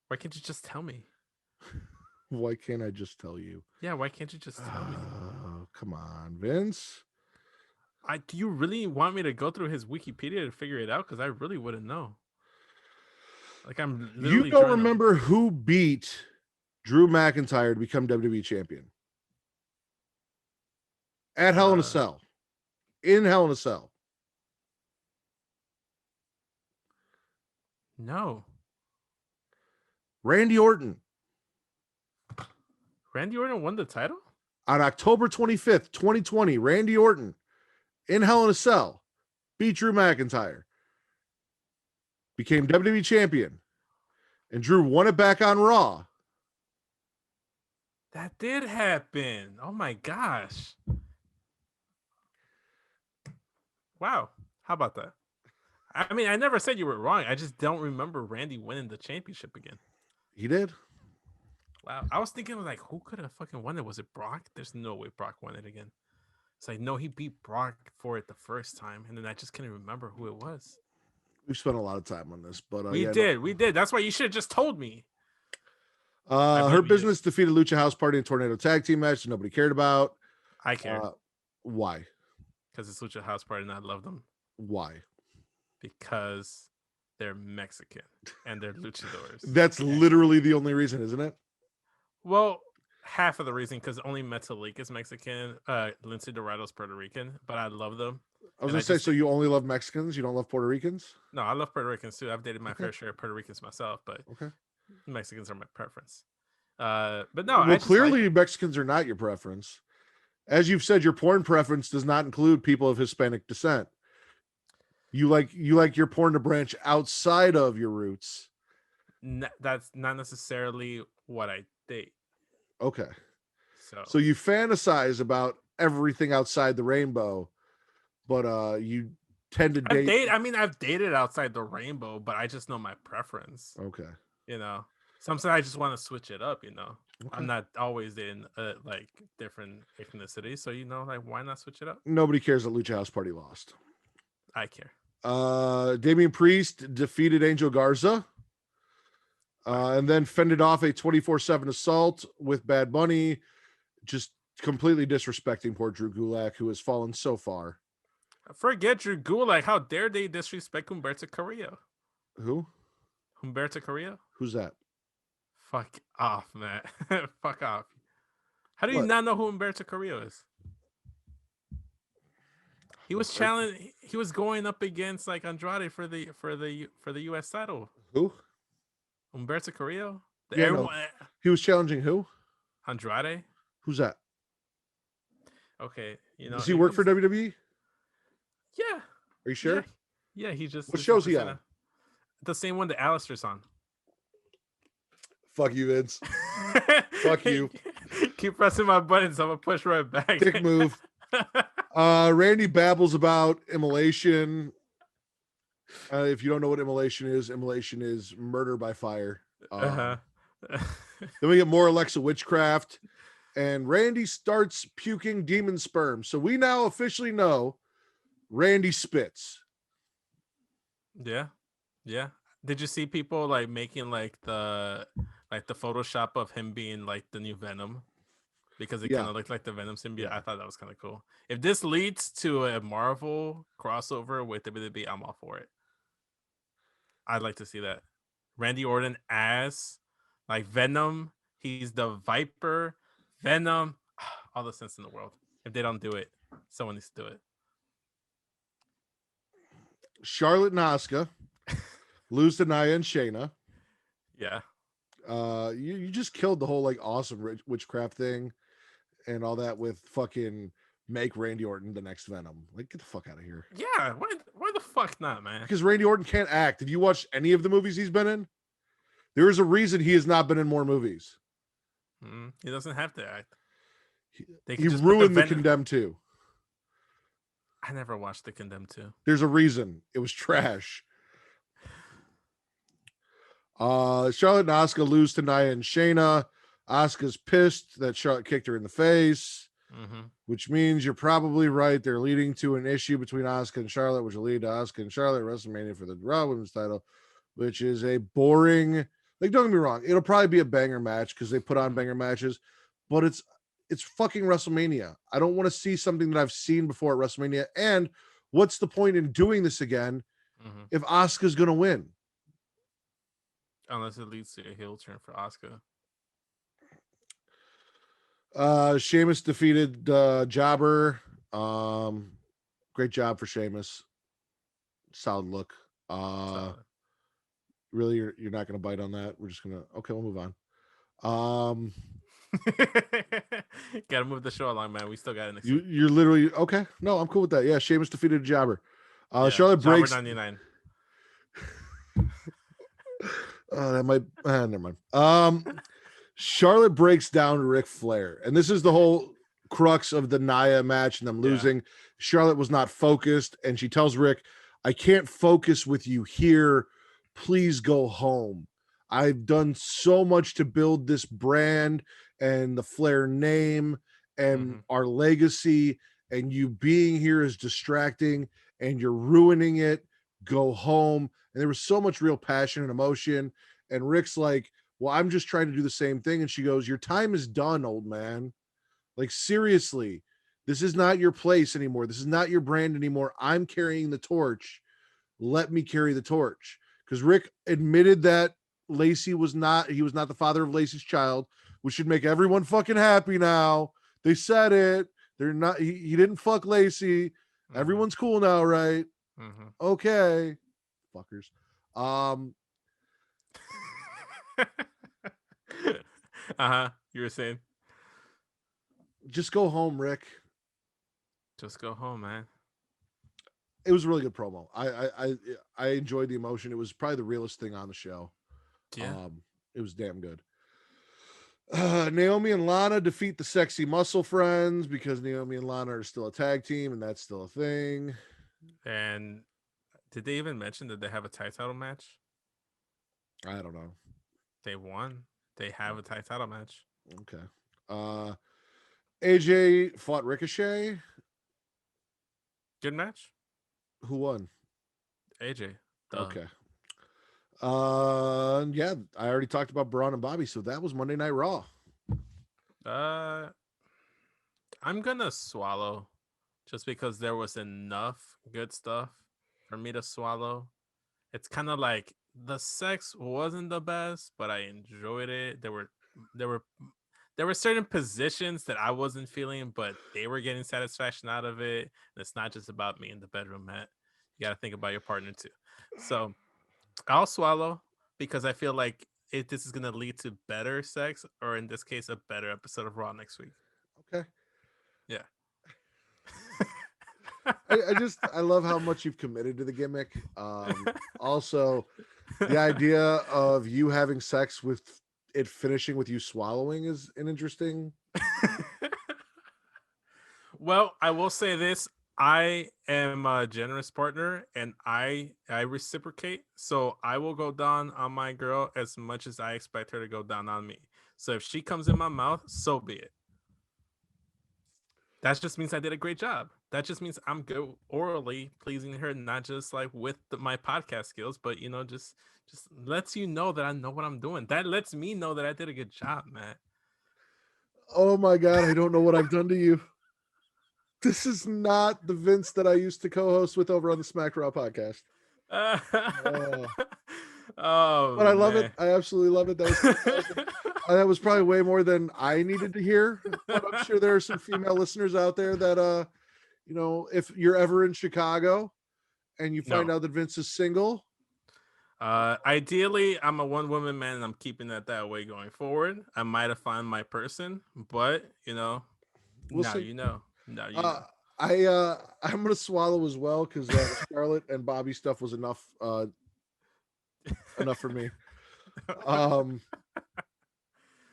Why can't you just tell me? Why can't I just tell you? Yeah, why can't you just tell me? Oh, come on, Vince. Do you really want me to go through his Wikipedia to figure it out? Because I really wouldn't know. Like, I'm literally. You don't remember who beat Drew McIntyre to become WWE champion? At Hell in a Cell. In Hell in a Cell. No. Randy Orton. Randy Orton won the title? On October 25th, 2020, Randy Orton in Hell in a Cell beat Drew McIntyre, became WWE champion, and Drew won it back on Raw. That did happen. Oh my gosh. Wow. How about that? I mean, I never said you were wrong. I just don't remember Randy winning the championship again. He did. Wow. I was thinking, like, who could have fucking won it? Was it Brock? There's no way Brock won it again. It's like, no, he beat Brock for it the first time, and then I just couldn't remember who it was. We've spent a lot of time on this, but we did. That's why you should have just told me. Her Business defeated Lucha House Party in Tornado Tag Team match that nobody cared about. I care. Why? Because it's Lucha House Party and I love them. Why? Because they're Mexican and they're luchadors. That's literally the only reason, isn't it? Well, half of the reason, because only Metalik is Mexican. Lindsay Dorado's Puerto Rican, but I love them. I was going to say, so you only love Mexicans? You don't love Puerto Ricans? No, I love Puerto Ricans too. I've dated my fair share of Puerto Ricans myself, but Mexicans are my preference. But no, well, clearly Mexicans are not your preference. As you've said, your porn preference does not include people of Hispanic descent. You like your porn to branch outside of your roots. That's not necessarily what I date. Okay. So you fantasize about everything outside the rainbow, but you tend to date. I've dated outside the rainbow, but I just know my preference. Okay. You know, sometimes I just want to switch it up. You know, I'm not always dating like different ethnicities, so like why not switch it up? Nobody cares that Lucha House Party lost. I care. Damian Priest defeated Angel Garza. And then fended off a 24/7 assault with Bad Bunny, just completely disrespecting poor Drew Gulak, who has fallen so far. Forget Drew Gulak. How dare they disrespect Humberto Carrillo? Who? Humberto Carrillo? Who's that? Fuck off, man. Fuck off. How do you not know who Humberto Carrillo is? He was challenging. He was going up against like Andrade for the US title. Who? Humberto Carrillo? He was challenging who? Andrade. Who's that? Okay, does he work for WWE? Yeah. Are you sure? Yeah, he just. What show's he on? The same one that Alistair's on. Fuck you, Vince. Fuck you. Keep pressing my buttons. I'm gonna push right back. Dick move. Randy babbles about immolation. If you don't know what immolation is murder by fire. Then we get more Alexa Witchcraft, and Randy starts puking demon sperm. So we now officially know Randy spits. Yeah. Did you see people like making like the Photoshop of him being like the new Venom? Because it kind of looked like the Venom symbiote. Yeah. I thought that was kind of cool. If this leads to a Marvel crossover with WWE, I'm all for it. I'd like to see that. Randy Orton as like Venom. He's the Viper. Venom. All the sense in the world. If they don't do it, someone needs to do it. Charlotte and Asuka lose to Nia and Shayna. Yeah. You just killed the whole like awesome witchcraft thing and all that with fucking make Randy Orton the next Venom. Like, get the fuck out of here. Yeah, why the fuck not, man? Because Randy Orton can't act. Have you watched any of the movies he's been in? There is a reason he has not been in more movies. He doesn't have to act. He ruined the Condemned 2. I never watched the Condemned 2. There's a reason. It was trash. Charlotte and Asuka lose to Nia and Shayna. Asuka's pissed that Charlotte kicked her in the face. Which means you're probably right. They're leading to an issue between Asuka and Charlotte, which will lead to Asuka and Charlotte at WrestleMania for the Raw Women's title, which is a boring. Like, don't get me wrong, it'll probably be a banger match because they put on banger matches, but it's fucking WrestleMania. I don't want to see something that I've seen before at WrestleMania. And what's the point in doing this again if Asuka's gonna win? Unless it leads to a heel turn for Asuka. Sheamus defeated Jobber. Great job for Sheamus. Solid look. Really, you're not going to bite on that? We're just going to, okay, we'll move on. Gotta move the show along, man. We still got it next week. week. You're literally, okay. No, I'm cool with that. Yeah, Sheamus defeated a Jobber. Charlotte Jobber breaks. 99. That might, never mind. Charlotte breaks down Ric Flair. And this is the whole crux of the Nia match and them losing. Yeah. Charlotte was not focused, and she tells Rick, I can't focus with you here. Please go home. I've done so much to build this brand and the Flair name and our legacy, and you being here is distracting and you're ruining it. Go home. And there was so much real passion and emotion. And Rick's like, well, I'm just trying to do the same thing. And she goes, your time is done, old man. Like, seriously, this is not your place anymore. This is not your brand anymore. I'm carrying the torch. Let me carry the torch. Because Rick admitted that Lacey was not the father of Lacey's child, which should make everyone fucking happy now. They said it. They're not, he didn't fuck Lacey. Everyone's cool now, right? Okay. Fuckers. You were saying? Just go home, Rick. Just go home, man. It was a really good promo. I enjoyed the emotion. It was probably the realest thing on the show. Yeah. It was damn good. Naomi and Lana defeat the Sexy Muscle Friends because Naomi and Lana are still a tag team, and that's still a thing. And did they even mention that they have a tag title match? I don't know. They won. They have a tag title match. Okay. AJ fought Ricochet. Good match. Who won? AJ. Okay. Yeah, I already talked about Braun and Bobby, so that was Monday Night Raw. I'm gonna swallow just because there was enough good stuff for me to swallow. It's kind of like the sex wasn't the best, but I enjoyed it. There were certain positions that I wasn't feeling, but they were getting satisfaction out of it. And it's not just about me in the bedroom, Matt. You got to think about your partner too. So I'll swallow because I feel like this is going to lead to better sex, or in this case, a better episode of Raw next week. Okay. Yeah. I love how much you've committed to the gimmick. Also, the idea of you having sex with it finishing with you swallowing is an interesting. Well, I will say this. I am a generous partner and I reciprocate. So I will go down on my girl as much as I expect her to go down on me. So if she comes in my mouth, so be it. That just means I did a great job. That just means I'm good orally pleasing her, not just like with my podcast skills, but just lets you know that I know what I'm doing. That lets me know that I did a good job, man. Oh my God, I don't know what I've done to you. This is not the Vince that I used to co-host with over on the Smack Raw podcast. But I love it. I absolutely love it. That was probably way more than I needed to hear. But I'm sure there are some female listeners out there that, if you're ever in Chicago and you find out that Vince is single. Ideally, I'm a one-woman man and I'm keeping that way going forward. I might have found my person, but we'll see. No, I'm gonna swallow as well because Charlotte and Bobby stuff was enough for me.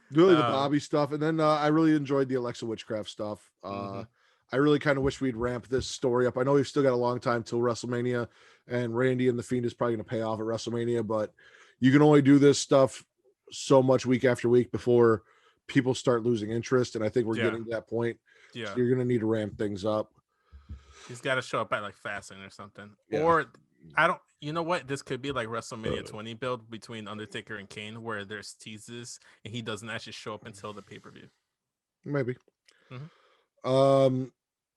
Really the Bobby stuff, and then I really enjoyed the Alexa Witchcraft stuff. I really kind of wish we'd ramp this story up. I know we've still got a long time till WrestleMania, and Randy and the Fiend is probably going to pay off at WrestleMania, but you can only do this stuff so much week after week before people start losing interest, and I think we're getting to that point. Yeah, so you're going to need to ramp things up. He's got to show up at like Fastlane or something. Yeah. Or I don't. You know what? This could be like WrestleMania 20 build between Undertaker and Kane, where there's teases and he doesn't actually show up until the pay-per-view. Maybe.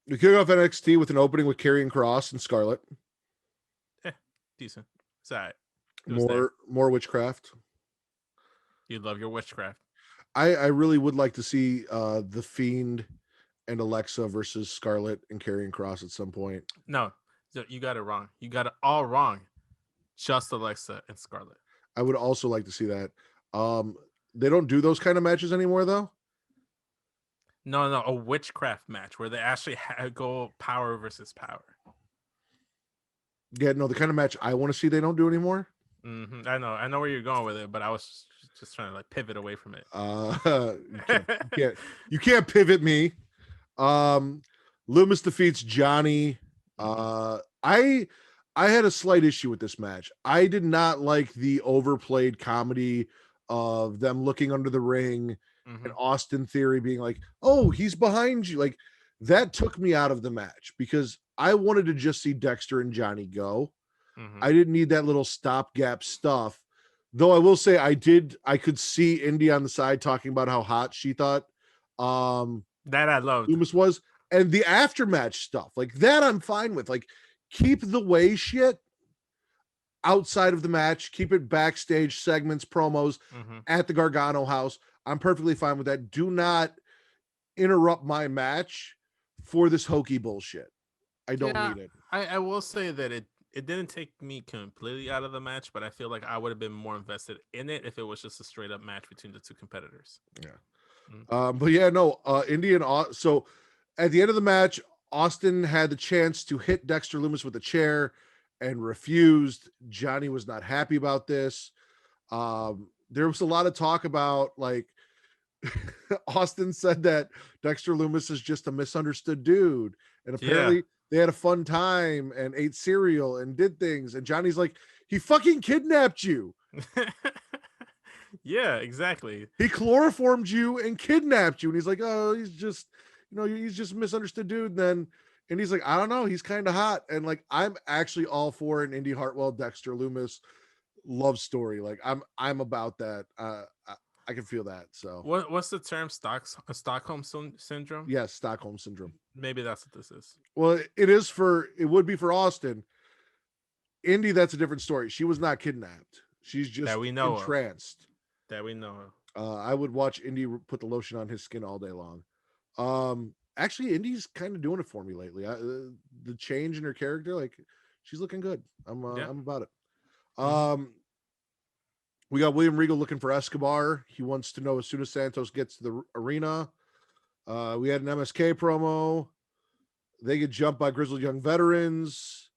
We kick off NXT with an opening with Karrion Kross and Scarlett. Decent. It's all right. More witchcraft. You love your witchcraft. I really would like to see the Fiend and Alexa versus Scarlett and Karrion Kross at some point. No, you got it wrong. You got it all wrong. Just Alexa and Scarlett. I would also like to see that. They don't do those kind of matches anymore, though. No, a witchcraft match where they actually go power versus power. Yeah, no, the kind of match I want to see they don't do anymore. I know where you're going with it, but I was just trying to like pivot away from it. You can't pivot me. Loomis defeats Johnny. I had a slight issue with this match. I did not like the overplayed comedy of them looking under the ring and Austin Theory being like, "Oh, he's behind you." Like that took me out of the match because I wanted to just see Dexter and Johnny go. I didn't need that little stopgap stuff. Though I will say I could see Indy on the side talking about how hot she thought that I loved Loomis was, and the aftermatch stuff like that I'm fine with. Like keep the way shit outside of the match, keep it backstage segments, promos at the Gargano house. I'm perfectly fine with that. Do not interrupt my match for this hokey bullshit. I don't need it. I will say that it didn't take me completely out of the match, but I feel like I would have been more invested in it if it was just a straight up match between the two competitors. Yeah. But yeah, no, Indy and so at the end of the match, Austin had the chance to hit Dexter Loomis with a chair and refused. Johnny was not happy about this. There was a lot of talk about like Austin said that Dexter Loomis is just a misunderstood dude. And apparently they had a fun time and ate cereal and did things. And Johnny's like, he fucking kidnapped you. Yeah, exactly. He chloroformed you and kidnapped you. And he's like, oh, he's just, he's just a misunderstood dude. And he's like, I don't know. He's kind of hot. And like, I'm actually all for an Indy Hartwell, Dexter Loomis love story. Like I'm about that. I can feel that. So what's the term? Stockholm syndrome? Yes, Stockholm syndrome. Maybe that's what this is. Well, it would be for Austin. Indy, that's a different story. She was not kidnapped. She's just that we know entranced. That we know of. I would watch Indy put the lotion on his skin all day long. Actually, Indy's kind of doing it for me lately. The change in her character, like she's looking good. I'm about it. We got William Regal looking for Escobar. He wants to know as soon as Santos gets to the arena. We had an MSK promo. They get jumped by grizzled young veterans.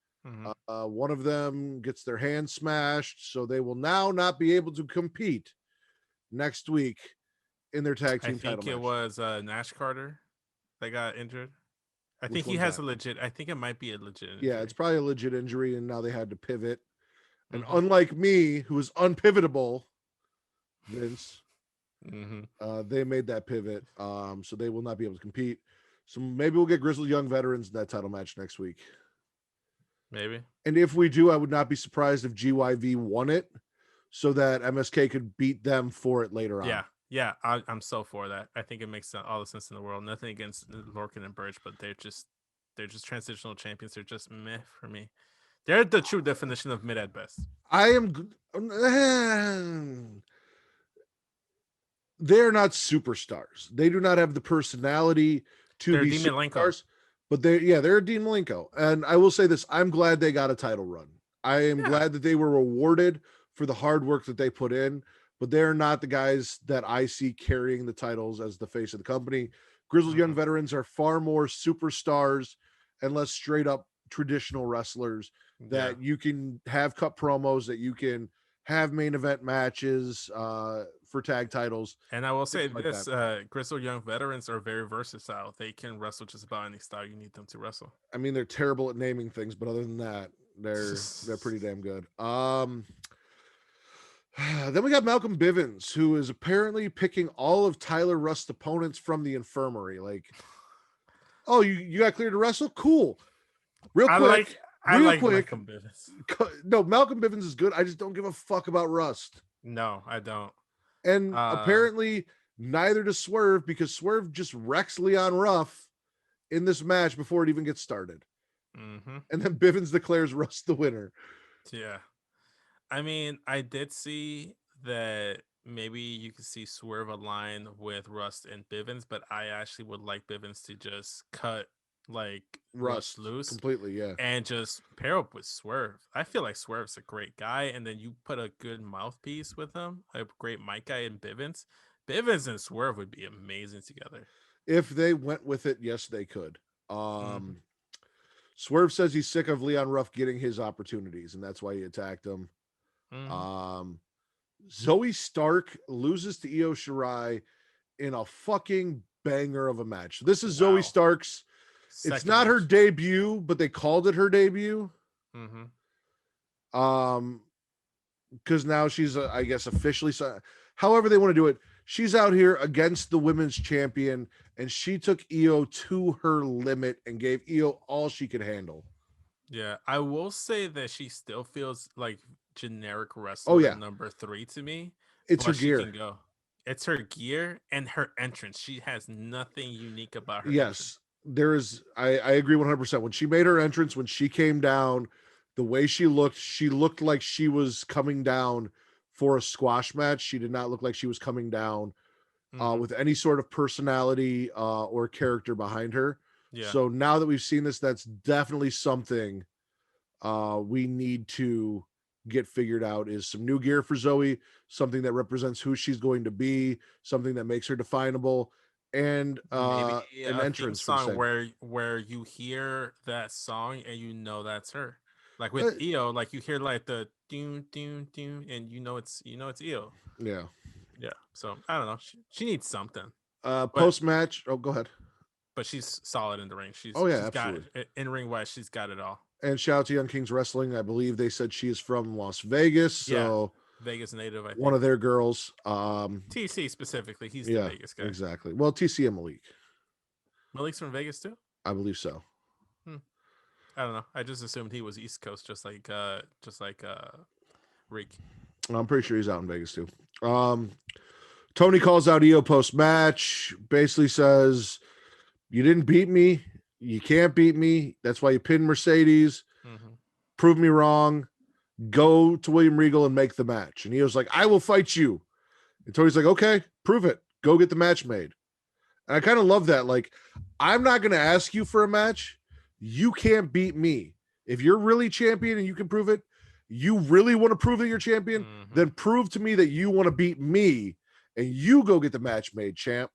One of them gets their hand smashed, so they will now not be able to compete next week in their tag team title match. I think it was Nash Carter that got injured. I think he has I think it might be a legit injury. Yeah, it's probably a legit injury, and now they had to pivot. And unlike me, who is unpivotable, Vince, they made that pivot. So they will not be able to compete. So maybe we'll get grizzled young veterans in that title match next week. Maybe. And if we do, I would not be surprised if GYV won it so that MSK could beat them for it later on. Yeah, I'm so for that. I think it makes all the sense in the world. Nothing against Lorcan and Birch, but they're just transitional champions. They're just meh for me. They're the true definition of mid at best. They're not superstars. They do not have the personality to be superstars. But they're Dean Malenko. And I will say this, I'm glad they got a title run. I am glad that they were rewarded for the hard work that they put in, but they're not the guys that I see carrying the titles as the face of the company. Grizzled young veterans are far more superstars and less straight up traditional wrestlers that you can have cut promos, that you can have main event matches for tag titles. And I will say this, Grizzled young veterans are very versatile. They can wrestle just about any style you need them to wrestle. I mean, they're terrible at naming things, but other than that, they're pretty damn good. Then we got Malcolm Bivens, who is apparently picking all of Tyler Rust's opponents from the infirmary. Like, oh, you got cleared to wrestle? Cool. Real quick. Malcolm Bivens. No, Malcolm Bivens is good. I just don't give a fuck about Rust. No, I don't. And apparently neither does Swerve, because Swerve just wrecks Leon Ruff in this match before it even gets started. And then Bivens declares Rust the winner. Yeah. I mean, I did see that maybe you could see Swerve align with Rust and Bivens, but I actually would like Bivens to just cut like Rust loose completely, yeah. and just pair up with Swerve. I feel like Swerve's a great guy, and then you put a good mouthpiece with him, a great mic guy in Bivens. Bivens and Swerve would be amazing together. If they went with it, yes, they could. Swerve says he's sick of Leon Ruff getting his opportunities, and that's why he attacked him. Zoe Stark loses to Io Shirai in a fucking banger of a match. This is Zoe Stark's. It's not her debut, but they called it her debut. Because now she's, I guess, officially. However they want to do it, she's out here against the women's champion, and she took Io to her limit and gave Io all she could handle. Yeah, I will say that she still feels like generic wrestler number 3 to me. It's her gear. She can go. It's her gear and her entrance. She has nothing unique about her. Yes, there is. I agree 100%. When she made her entrance, when she came down, the way she looked like she was coming down for a squash match. She did not look like she was coming down with any sort of personality or character behind her. Yeah. So now that we've seen this, that's definitely something we need to get figured out, is some new gear for Zoe, something that represents who she's going to be, something that makes her definable, and maybe an entrance song where you hear that song and you know that's her. Like with Io, like you hear like the doom doom doom, and you know it's Io. Yeah. So I don't know. She needs something. Post match. Oh, go ahead. But she's solid in the ring. She's absolutely. Got it. In ring wise, she's got it all. And shout out to Young Kings Wrestling. I believe they said she is from Las Vegas. So Vegas native, I think. One of their girls. TC specifically. He's the Vegas guy. Exactly. Well, TC and Malik. Malik's from Vegas too? I believe so. I don't know. I just assumed he was East Coast, just like Reek. I'm pretty sure he's out in Vegas too. Tony calls out Io post match, basically says, "You didn't beat me. You can't beat me. That's why you pinned Mercedes. Prove me wrong. Go to William Regal and make the match." And Io's like, "I will fight you." And Tony's like, "Okay, prove it. Go get the match made." And I kind of love that. Like, I'm not going to ask you for a match. You can't beat me. If you're really champion and you can prove it, you really want to prove that you're champion, then prove to me that you want to beat me, and you go get the match made, champ.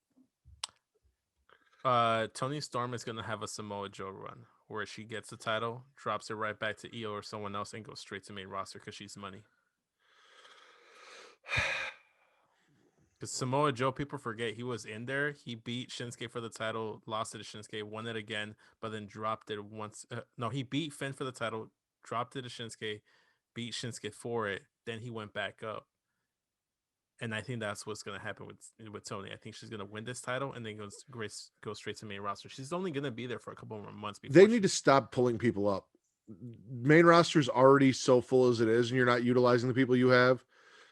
Tony Storm is going to have a Samoa Joe run where she gets the title, drops it right back to Io or someone else, and goes straight to main roster because she's money. Because Samoa Joe, people forget, he was in there. He beat Shinsuke for the title, lost it to Shinsuke, won it again, but then dropped it once. He beat Finn for the title, dropped it to Shinsuke, beat Shinsuke for it. Then he went back up. And I think that's what's going to happen with Tony. I think she's going to win this title and then go straight to main roster. She's only going to be there for a couple more months. They need to stop pulling people up. Main roster is already so full as it is, and you're not utilizing the people you have.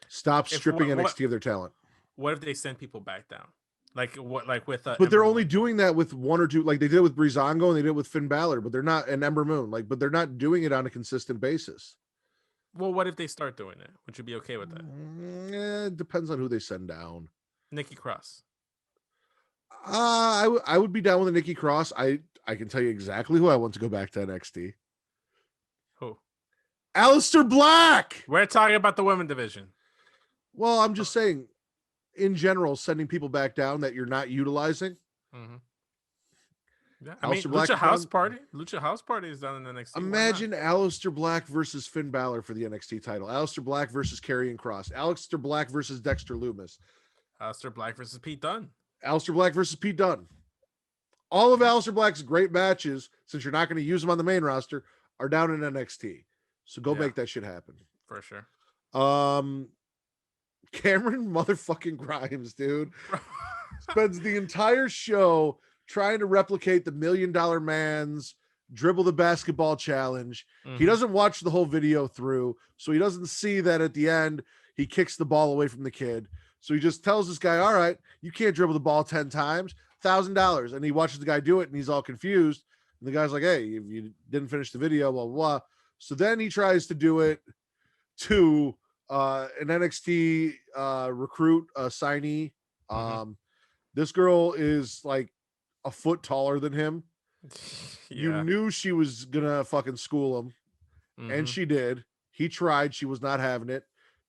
Stop stripping NXT of their talent. What if they send people back down? Like what? Like with but they're only doing that with one or two. Like they did it with Breezango and they did it with Finn Balor, but they're not, and Ember Moon. But they're not doing it on a consistent basis. Well, what if they start doing it? Would you be okay with that? It depends on who they send down. Nikki Cross. I would be down with a Nikki Cross. I can tell you exactly who I want to go back to NXT. Who? Aleister Black. We're talking about the women division. Well, I'm just saying, in general, sending people back down that you're not utilizing. Yeah, I mean, Lucha House Party is done in the NXT. Imagine Aleister Black versus Finn Balor for the NXT title. Aleister Black versus Karrion Kross. Aleister Black versus Dexter Lumis. Aleister Black versus Pete Dunne. Aleister Black versus Pete Dunne. All of Aleister Black's great matches, since you're not going to use them on the main roster, are down in NXT. So go make that shit happen. For sure. Cameron motherfucking Grimes, dude, spends the entire show trying to replicate the $1 Million Man's dribble the basketball challenge. He doesn't watch the whole video through, so he doesn't see that at the end he kicks the ball away from the kid. So he just tells this guy, "All right, you can't dribble the ball 10 times, $1,000. And he watches the guy do it, and he's all confused. And the guy's like, "Hey, you didn't finish the video, blah, blah, blah." So then he tries to do it to an NXT recruit signee. This girl is like a foot taller than him. You knew she was gonna fucking school him, and she did. He tried. She was not having it.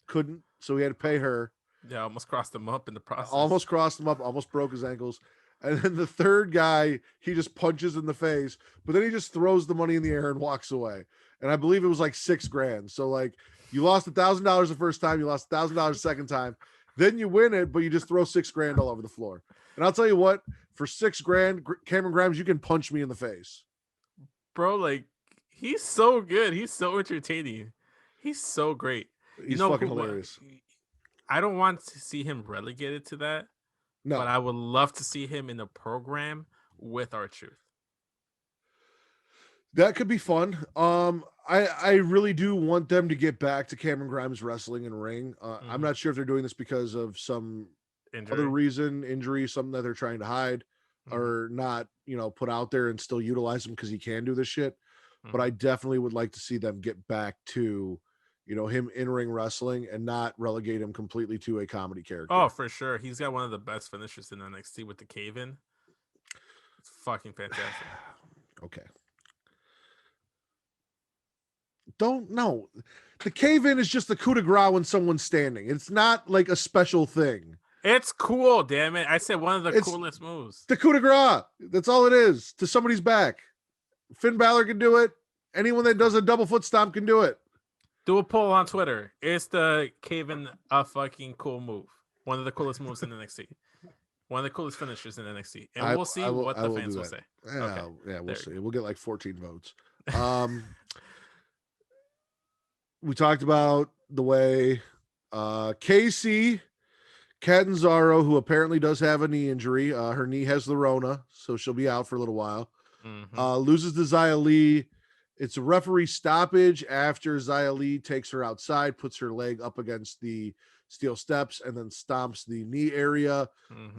Couldn't, so he had to pay her. Yeah, almost crossed him up in the process. Almost crossed him up. Almost broke his ankles. And then the third guy, he just punches in the face, but then he just throws the money in the air and walks away. And I believe it was like $6,000. So like you lost $1,000 the first time, you lost $1,000 the second time, then you win it, but you just throw $6,000 all over the floor. And I'll tell you what, for $6,000, Cameron Grimes, you can punch me in the face, bro. Like he's so good. He's so entertaining. He's so great. He's fucking hilarious. I don't want to see him relegated to that. No, but I would love to see him in a program with R-Truth. That could be fun. I really do want them to get back to Cameron Grimes wrestling and ring. I'm not sure if they're doing this because of some other reason, injury, something that they're trying to hide or not, put out there and still utilize him because he can do this shit. But I definitely would like to see them get back to, him in-ring wrestling and not relegate him completely to a comedy character. Oh, for sure. He's got one of the best finishers in NXT with the cave-in. It's fucking fantastic. Okay. Don't know. The cave-in is just the coup de grace when someone's standing. It's not like a special thing. It's cool, damn it. I said one of the coolest moves. The coup de grace. That's all it is. To somebody's back. Finn Balor can do it. Anyone that does a double foot stomp can do it. Do a poll on Twitter. Is the cave-in a fucking cool move? One of the coolest moves in NXT. One of the coolest finishers in NXT. And we'll see what the fans will say. Yeah, okay. Yeah, we'll see. We'll get like 14 votes. We talked about the way Casey Catanzaro, who apparently does have a knee injury. Her knee has the Rona, so she'll be out for a little while. Loses to Xia Li. It's a referee stoppage after Xia Li takes her outside, puts her leg up against the steel steps, and then stomps the knee area.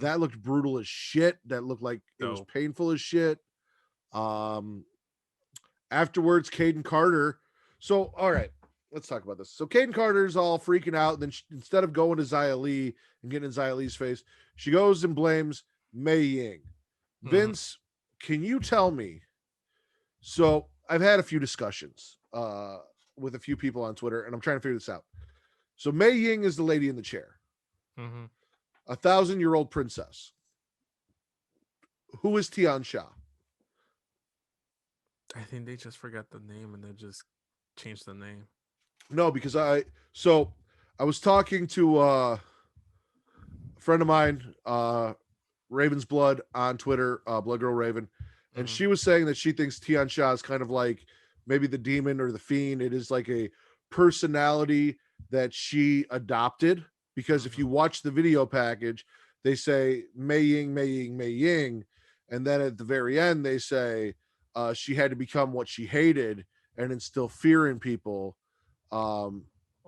That looked brutal as shit. That looked like it was painful as shit. Afterwards, Caden Carter. So, all right, let's talk about this. So Caden Carter's all freaking out. And then instead of going to Xia Li and getting in Xia Li's face, she goes and blames Mei Ying. Vince, can you tell me? So I've had a few discussions with a few people on Twitter, and I'm trying to figure this out. So Mei Ying is the lady in the chair, 1,000-year-old princess. Who is Tian Sha? I think they just forgot the name and they just changed the name. No, because I was talking to a friend of mine, Raven's Blood on Twitter, Blood Girl Raven, and she was saying that she thinks Tian Sha is kind of like maybe the demon or the fiend. It is like a personality that she adopted, because if you watch the video package, they say Mei Ying, Mei Ying, Mei Ying, and then at the very end they say she had to become what she hated and instill fear in people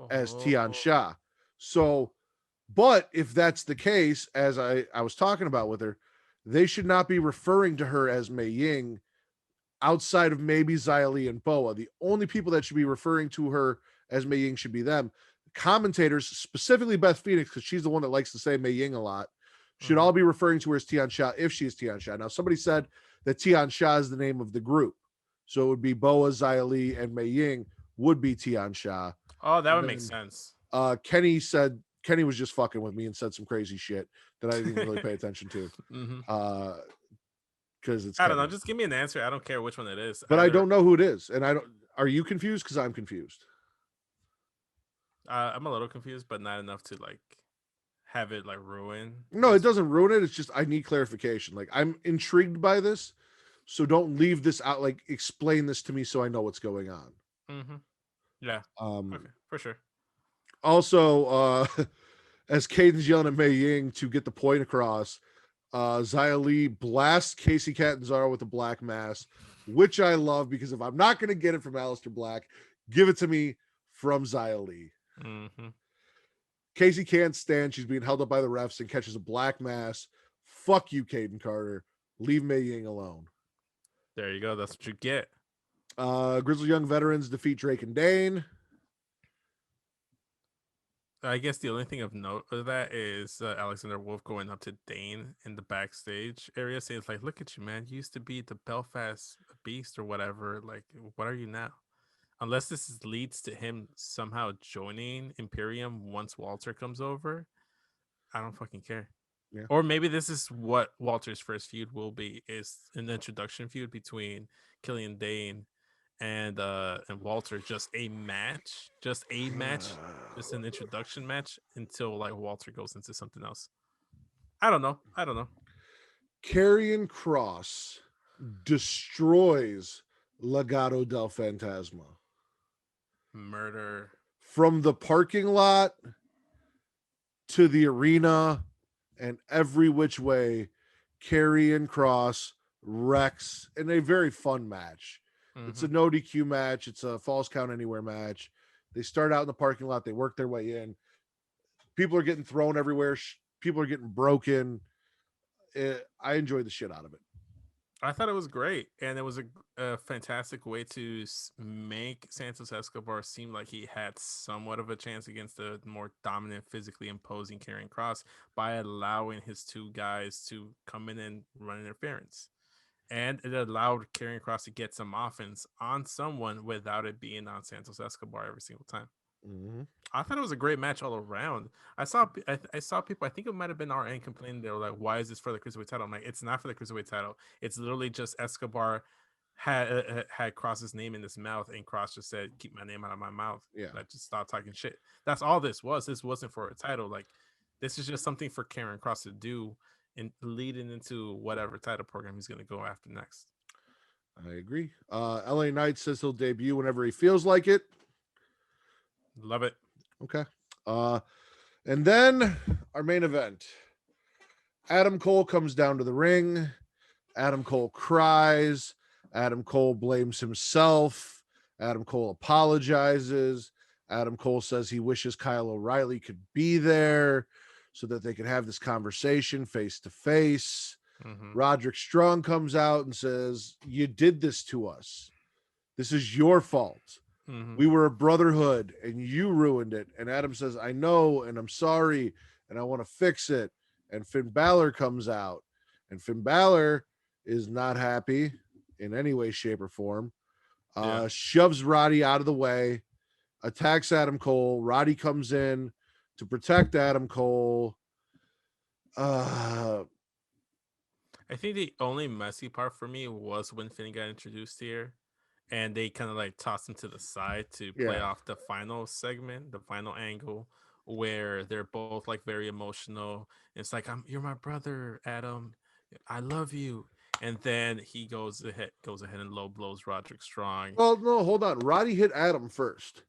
as Tian Sha. So, but if that's the case, as I was talking about with her, they should not be referring to her as Mei Ying outside of maybe Xia Li and Boa. The only people that should be referring to her as Mei Ying should be them. Commentators, specifically Beth Phoenix, because she's the one that likes to say Mei Ying a lot, should all be referring to her as Tian Sha if she is Tian Sha. Now, somebody said that Tian Sha is the name of the group. So it would be Boa, Xia Li, and Mei Ying would be Tian Sha. Oh, that would make sense. Kenny said Kenny was just fucking with me and said some crazy shit that I didn't really pay attention to. Because it's I don't know. Just give me an answer. I don't care which one it is. But I don't know who it is. And I don't. Are you confused? Because I'm confused. I'm a little confused, but not enough to like have it like ruin. No, it doesn't ruin it. It's just I need clarification. Like, I'm intrigued by this, so don't leave this out. Like, explain this to me so I know what's going on. Yeah. Okay, for sure. Also, as Caden's yelling at Mei Ying to get the point across, Xia Li blasts Casey Catanzaro with a black mass, which I love, because if I'm not going to get it from Aleister Black, give it to me from Xia Li. Casey can't stand. She's being held up by the refs and catches a black mass. Fuck you, Caden Carter. Leave Mei Ying alone. There you go. That's what you get. Grizzled Young Veterans defeat Drake and Dane. I guess the only thing of note of that is Alexander Wolf going up to Dane in the backstage area, saying like, "Look at you, man! You used to be the Belfast Beast or whatever. Like, what are you now?" Unless leads to him somehow joining Imperium once Walter comes over, I don't fucking care. Yeah. Or maybe this is what Walter's first feud will be: is an introduction feud between Killian Dane and Walter, just a match, just an introduction match until like Walter goes into something else. I don't know. Karrion Kross destroys Legado del Fantasma. Murder. From the parking lot to the arena and every which way, Karrion Kross wrecks in a very fun match. Mm-hmm. It's a no DQ match. It's a falls count anywhere match. They start out in the parking lot. They work their way in. People are getting thrown everywhere. People are getting broken. I enjoyed the shit out of it. I thought it was great, and it was a fantastic way to make Santos Escobar seem like he had somewhat of a chance against the more dominant, physically imposing Karrion Kross by allowing his two guys to come in and run interference. And it allowed Karrion Kross to get some offense on someone without it being on Santos Escobar every single time. Mm-hmm. I thought it was a great match all around. I saw people, I think it might have been our end, complaining. They were like, "Why is this for the Cruiserweight title?" I'm like, it's not for the Cruiserweight title. It's literally just Escobar had Kross's name in his mouth, and Kross just said, "Keep my name out of my mouth." Yeah, like, just stop talking shit. That's all this was. This wasn't for a title. Like, this is just something for Karrion Kross to do and leading into whatever title program he's going to go after next. I agree. LA Knight says he'll debut whenever he feels like it. Love it. Okay. And then our main event. Adam Cole comes down to the ring. Adam Cole cries. Adam Cole blames himself. Adam Cole apologizes. Adam Cole says he wishes Kyle O'Reilly could be there so that they could have this conversation face to face. Roderick Strong comes out and says, "You did this to us. This is your fault. We were a brotherhood and you ruined it." And Adam says, "I know, and I'm sorry, and I want to fix it." And Finn Balor comes out, and Finn Balor is not happy in any way, shape, or form. Shoves Roddy out of the way, attacks Adam Cole. Roddy comes in to protect Adam Cole. I think the only messy part for me was when Finn got introduced here, and they kind of like tossed him to the side to play off the final segment, the final angle, where they're both like very emotional. It's like, "You're my brother, Adam. I love you." And then he goes ahead and low blows Roderick Strong. Well, no, hold on. Roddy hit Adam first.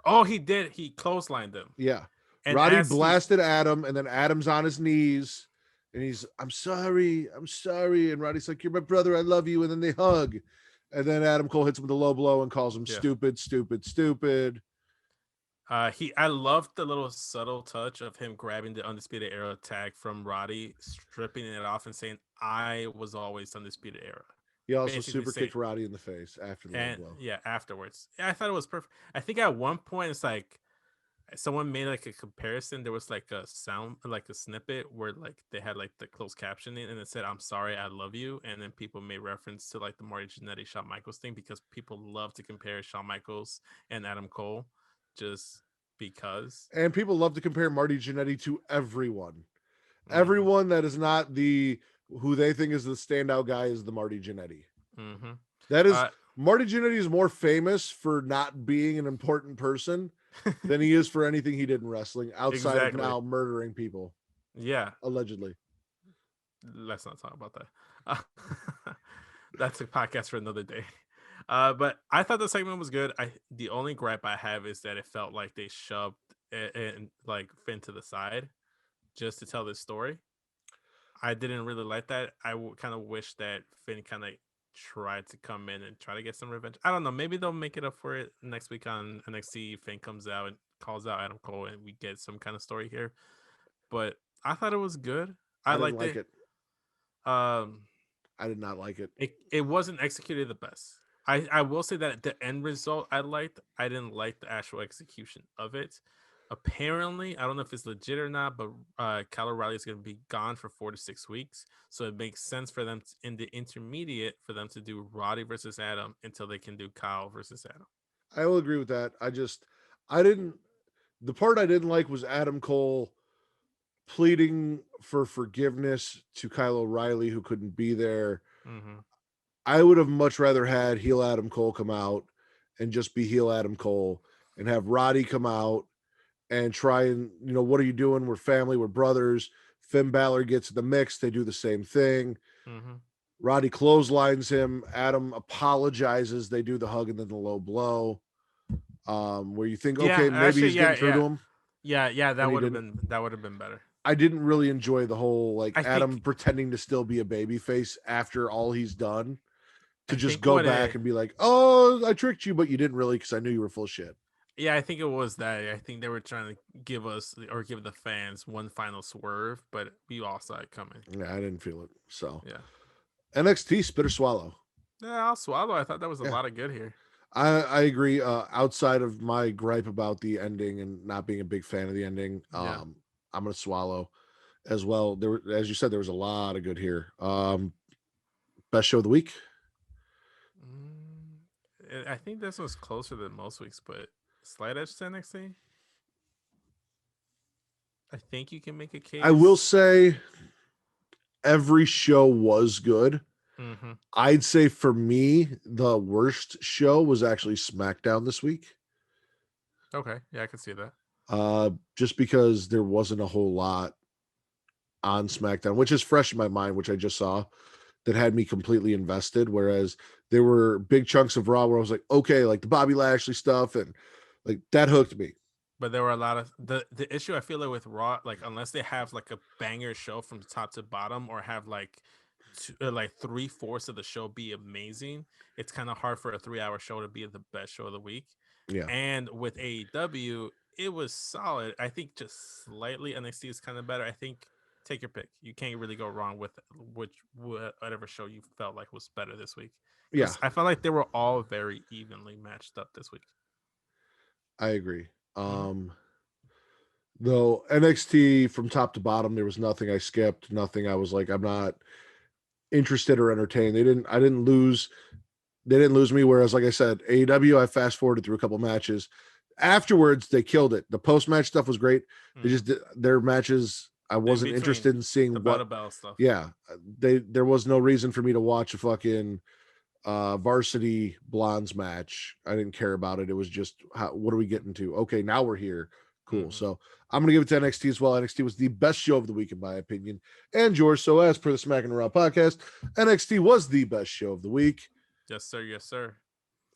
Oh, he did. He clotheslined him. Yeah. And Roddy blasted Adam, and then Adam's on his knees, and he's, "I'm sorry. And Roddy's like, "You're my brother. I love you." And then they hug. And then Adam Cole hits him with a low blow and calls him stupid. I loved the little subtle touch of him grabbing the Undisputed Era tag from Roddy, stripping it off and saying, "I was always Undisputed Era." He also super kicked Roddy in the face after the low blow. Yeah, afterwards. I thought it was perfect. I think at one point it's like someone made like a comparison. There was like a sound, like a snippet where like they had like the closed captioning and it said, "I'm sorry, I love you." And then people made reference to like the Marty Jannetty, Shawn Michaels thing, because people love to compare Shawn Michaels and Adam Cole just because. And people love to compare Marty Jannetty to everyone. Everyone that is not who they think is the standout guy is the Marty Jannetty. That is, Marty Jannetty is more famous for not being an important person than he is for anything he did in wrestling outside of now murdering people. Yeah. Allegedly. Let's not talk about that. That's a podcast for another day. But I thought the segment was good. The only gripe I have is that it felt like they shoved and like Finn to the side just to tell this story. I didn't really like that. I kind of wish that Finn kind of tried to come in and try to get some revenge. I don't know. Maybe they'll make it up for it next week on NXT. Finn comes out and calls out Adam Cole, and we get some kind of story here. But I thought it was good. I liked it. I did not like it. It wasn't executed the best. I will say that the end result I liked. I didn't like the actual execution of it. apparently, I don't know if it's legit or not, but Kyle O'Reilly is going to be gone for 4 to 6 weeks. So it makes sense for them in the intermediate for them to do Roddy versus Adam until they can do Kyle versus Adam. I will agree with that. The part I didn't like was Adam Cole pleading for forgiveness to Kyle O'Reilly, who couldn't be there. Mm-hmm. I would have much rather had heel Adam Cole come out and just be heel Adam Cole and have Roddy come out and try and, what are you doing? We're family, we're brothers. Finn Balor gets the mix. They do the same thing. Mm-hmm. Roddy clotheslines him. Adam apologizes. They do the hug and then the low blow. Where you think, okay, maybe he's getting through to him. Yeah, that would have been better. I didn't really enjoy the whole Adam pretending to still be a babyface after all he's done. To just go back and be like, oh, I tricked you, but you didn't really because I knew you were full of shit. Yeah, I think it was that. I think they were trying to give us or give the fans one final swerve, but we all saw it coming. Yeah, I didn't feel it. So yeah. NXT spit or swallow. Yeah, I'll swallow. I thought that was a lot of good here. I agree. Outside of my gripe about the ending and not being a big fan of the ending, I'm gonna swallow as well. As you said, there was a lot of good here. Best show of the week. I think this was closer than most weeks, but slight edge to NXT. I think you can make a case. I will say every show was good. Mm-hmm. I'd say for me, the worst show was actually SmackDown this week. Okay. Yeah, I can see that. Just because there wasn't a whole lot on SmackDown, which is fresh in my mind, which I just saw, that had me completely invested. Whereas there were big chunks of Raw where I was like, okay, like the Bobby Lashley stuff, and like that hooked me. But there were a lot of the issue I feel like with Raw, like unless they have like a banger show from top to bottom or have like 3/4 of the show be amazing, it's kind of hard for a 3-hour show to be the best show of the week. Yeah. And with AEW, it was solid. I think just slightly NXT is kind of better. I think take your pick. You can't really go wrong with whatever show you felt like was better this week. Yeah. I felt like they were all very evenly matched up this week. I agree. Though NXT from top to bottom, there was nothing I skipped, nothing I was like, I'm not interested or entertained. They didn't lose me. Whereas, like I said, AEW, I fast forwarded through a couple matches. Afterwards, they killed it. The post-match stuff was great. They just did their matches. I wasn't interested in seeing the bell stuff. Yeah, there was no reason for me to watch a fucking varsity blondes match. I didn't care about it. It was just, what are we getting to? Okay, now we're here. Cool. So I'm gonna give it to NXT as well. NXT was the best show of the week in my opinion, and yours. So as per the Smackin' Raw podcast, NXT was the best show of the week. Yes, sir. Yes, sir.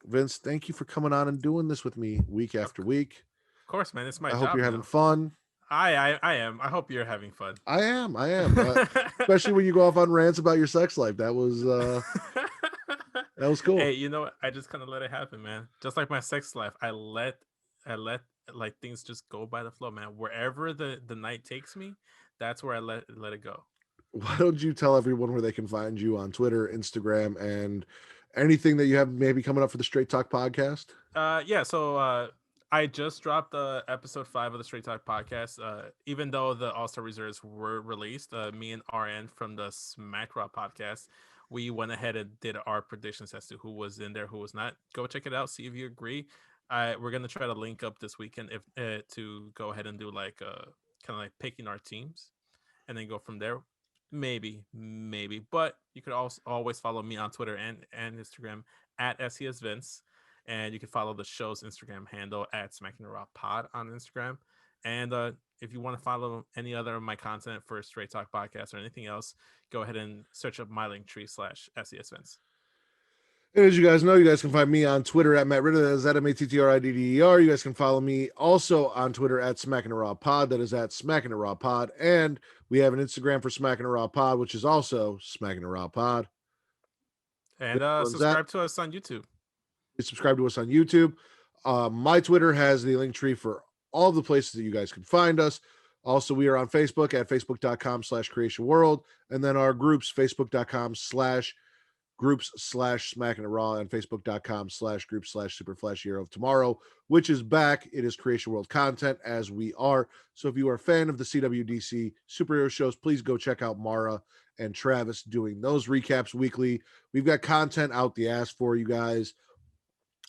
Vince, thank you for coming on and doing this with me week after week. Of course, man. It's my job. I hope you're having fun. I am. I hope you're having fun. I am. Especially when you go off on rants about your sex life. That was that was cool. Hey, you know what? I just kind of let it happen, man. Just like my sex life, I let like things just go by the flow, man. Wherever the night takes me, that's where I let it go. Why don't you tell everyone where they can find you on Twitter, Instagram, and anything that you have maybe coming up for the Straight Talk podcast? So I just dropped episode 5 of the Straight Talk podcast. Even though the All-Star Reserves were released, me and RN from the Smack Raw podcast, we went ahead and did our predictions as to who was in there, who was not. Go check it out, see if you agree. We're gonna try to link up this weekend to go ahead and do like kind of like picking our teams, and then go from there. Maybe, but you could also always follow me on Twitter and Instagram at SESVince, and you can follow the show's Instagram handle at Smackin' Raw Pod on Instagram. And if you want to follow any other of my content for Straight Talk Podcast or anything else, go ahead and search up my Linktree/SESVince. And as you guys know, you guys can find me on Twitter at Matt Ritter. That is at MATTRIDDER. You guys can follow me also on Twitter at Smackin' Raw Pod. That is at Smackin' Raw Pod. And we have an Instagram for Smackin' Raw Pod, which is also Smackin' Raw Pod. And subscribe to us on YouTube. Subscribe to us on YouTube. My Twitter has the link tree for all the places that you guys can find us. Also, we are on Facebook at facebook.com/creationworld. And then our groups, facebook.com/ groups/Smackin at Raw and Facebook.com/groups/Super Hero of Tomorrow, which is back. It is Creation World content as we are. So if you are a fan of the CWDC superhero shows, please go check out Mara and Travis doing those recaps weekly. We've got content out the ass for you guys,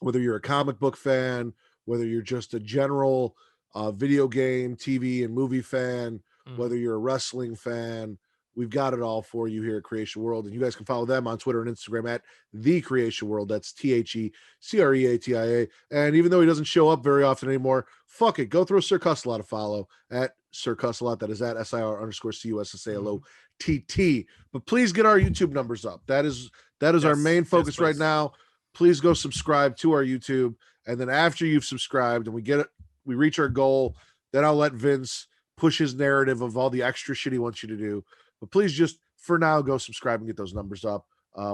whether you're a comic book fan, whether you're just a general video game, TV, and movie fan, whether you're a wrestling fan. We've got it all for you here at Creation World, and you guys can follow them on Twitter and Instagram at The Creation World. That's TheCreatia. And even though he doesn't show up very often anymore, fuck it, go throw Sir Cussalot a follow at Sir Cussalot. That is at SIR_CUSSALOTT. But please get our YouTube numbers up. That is our main focus right now. Please go subscribe to our YouTube, and then after you've subscribed and we reach our goal, then I'll let Vince push his narrative of all the extra shit he wants you to do. But please just, for now, go subscribe and get those numbers up.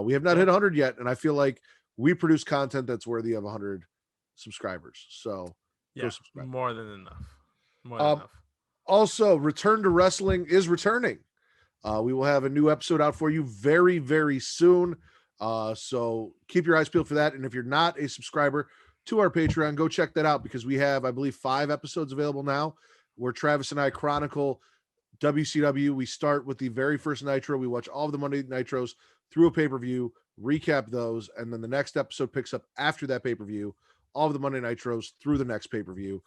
We have not hit 100 yet, and I feel like we produce content that's worthy of 100 subscribers. So go subscribe. More than enough. Also, Return to Wrestling is returning. We will have a new episode out for you very, very soon. So keep your eyes peeled for that. And if you're not a subscriber to our Patreon, go check that out, because we have, I believe, 5 episodes available now where Travis and I chronicle WCW. We start with the very first Nitro. We watch all of the Monday Nitros through a pay-per-view, recap those, and then the next episode picks up after that pay-per-view, all of the Monday Nitros through the next pay-per-view.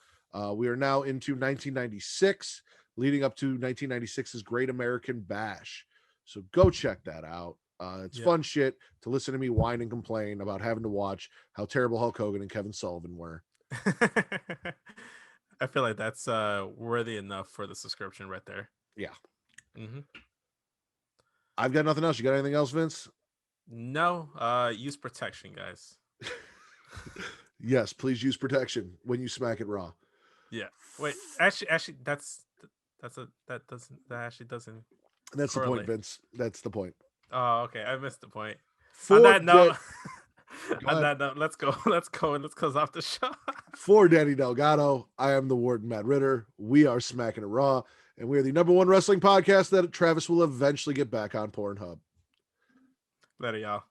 We are now into 1996, leading up to 1996's Great American Bash. So go check that out. It's fun shit to listen to me whine and complain about having to watch how terrible Hulk Hogan and Kevin Sullivan were. I feel like that's worthy enough for the subscription right there. Yeah. I've got nothing else. You got anything else, Vince? No. Use protection, guys. Yes, please use protection when you smack it raw. Yeah. Wait. Actually, that actually doesn't. That's correlate. The point, Vince. That's the point. Oh, okay. I missed the point. On that note, let's go. Let's close off the show. For Danny Delgado, I am the Warden, Matt Ritter. We are Smackin' It Raw, and we are the #1 wrestling podcast that Travis will eventually get back on Pornhub. Later, y'all.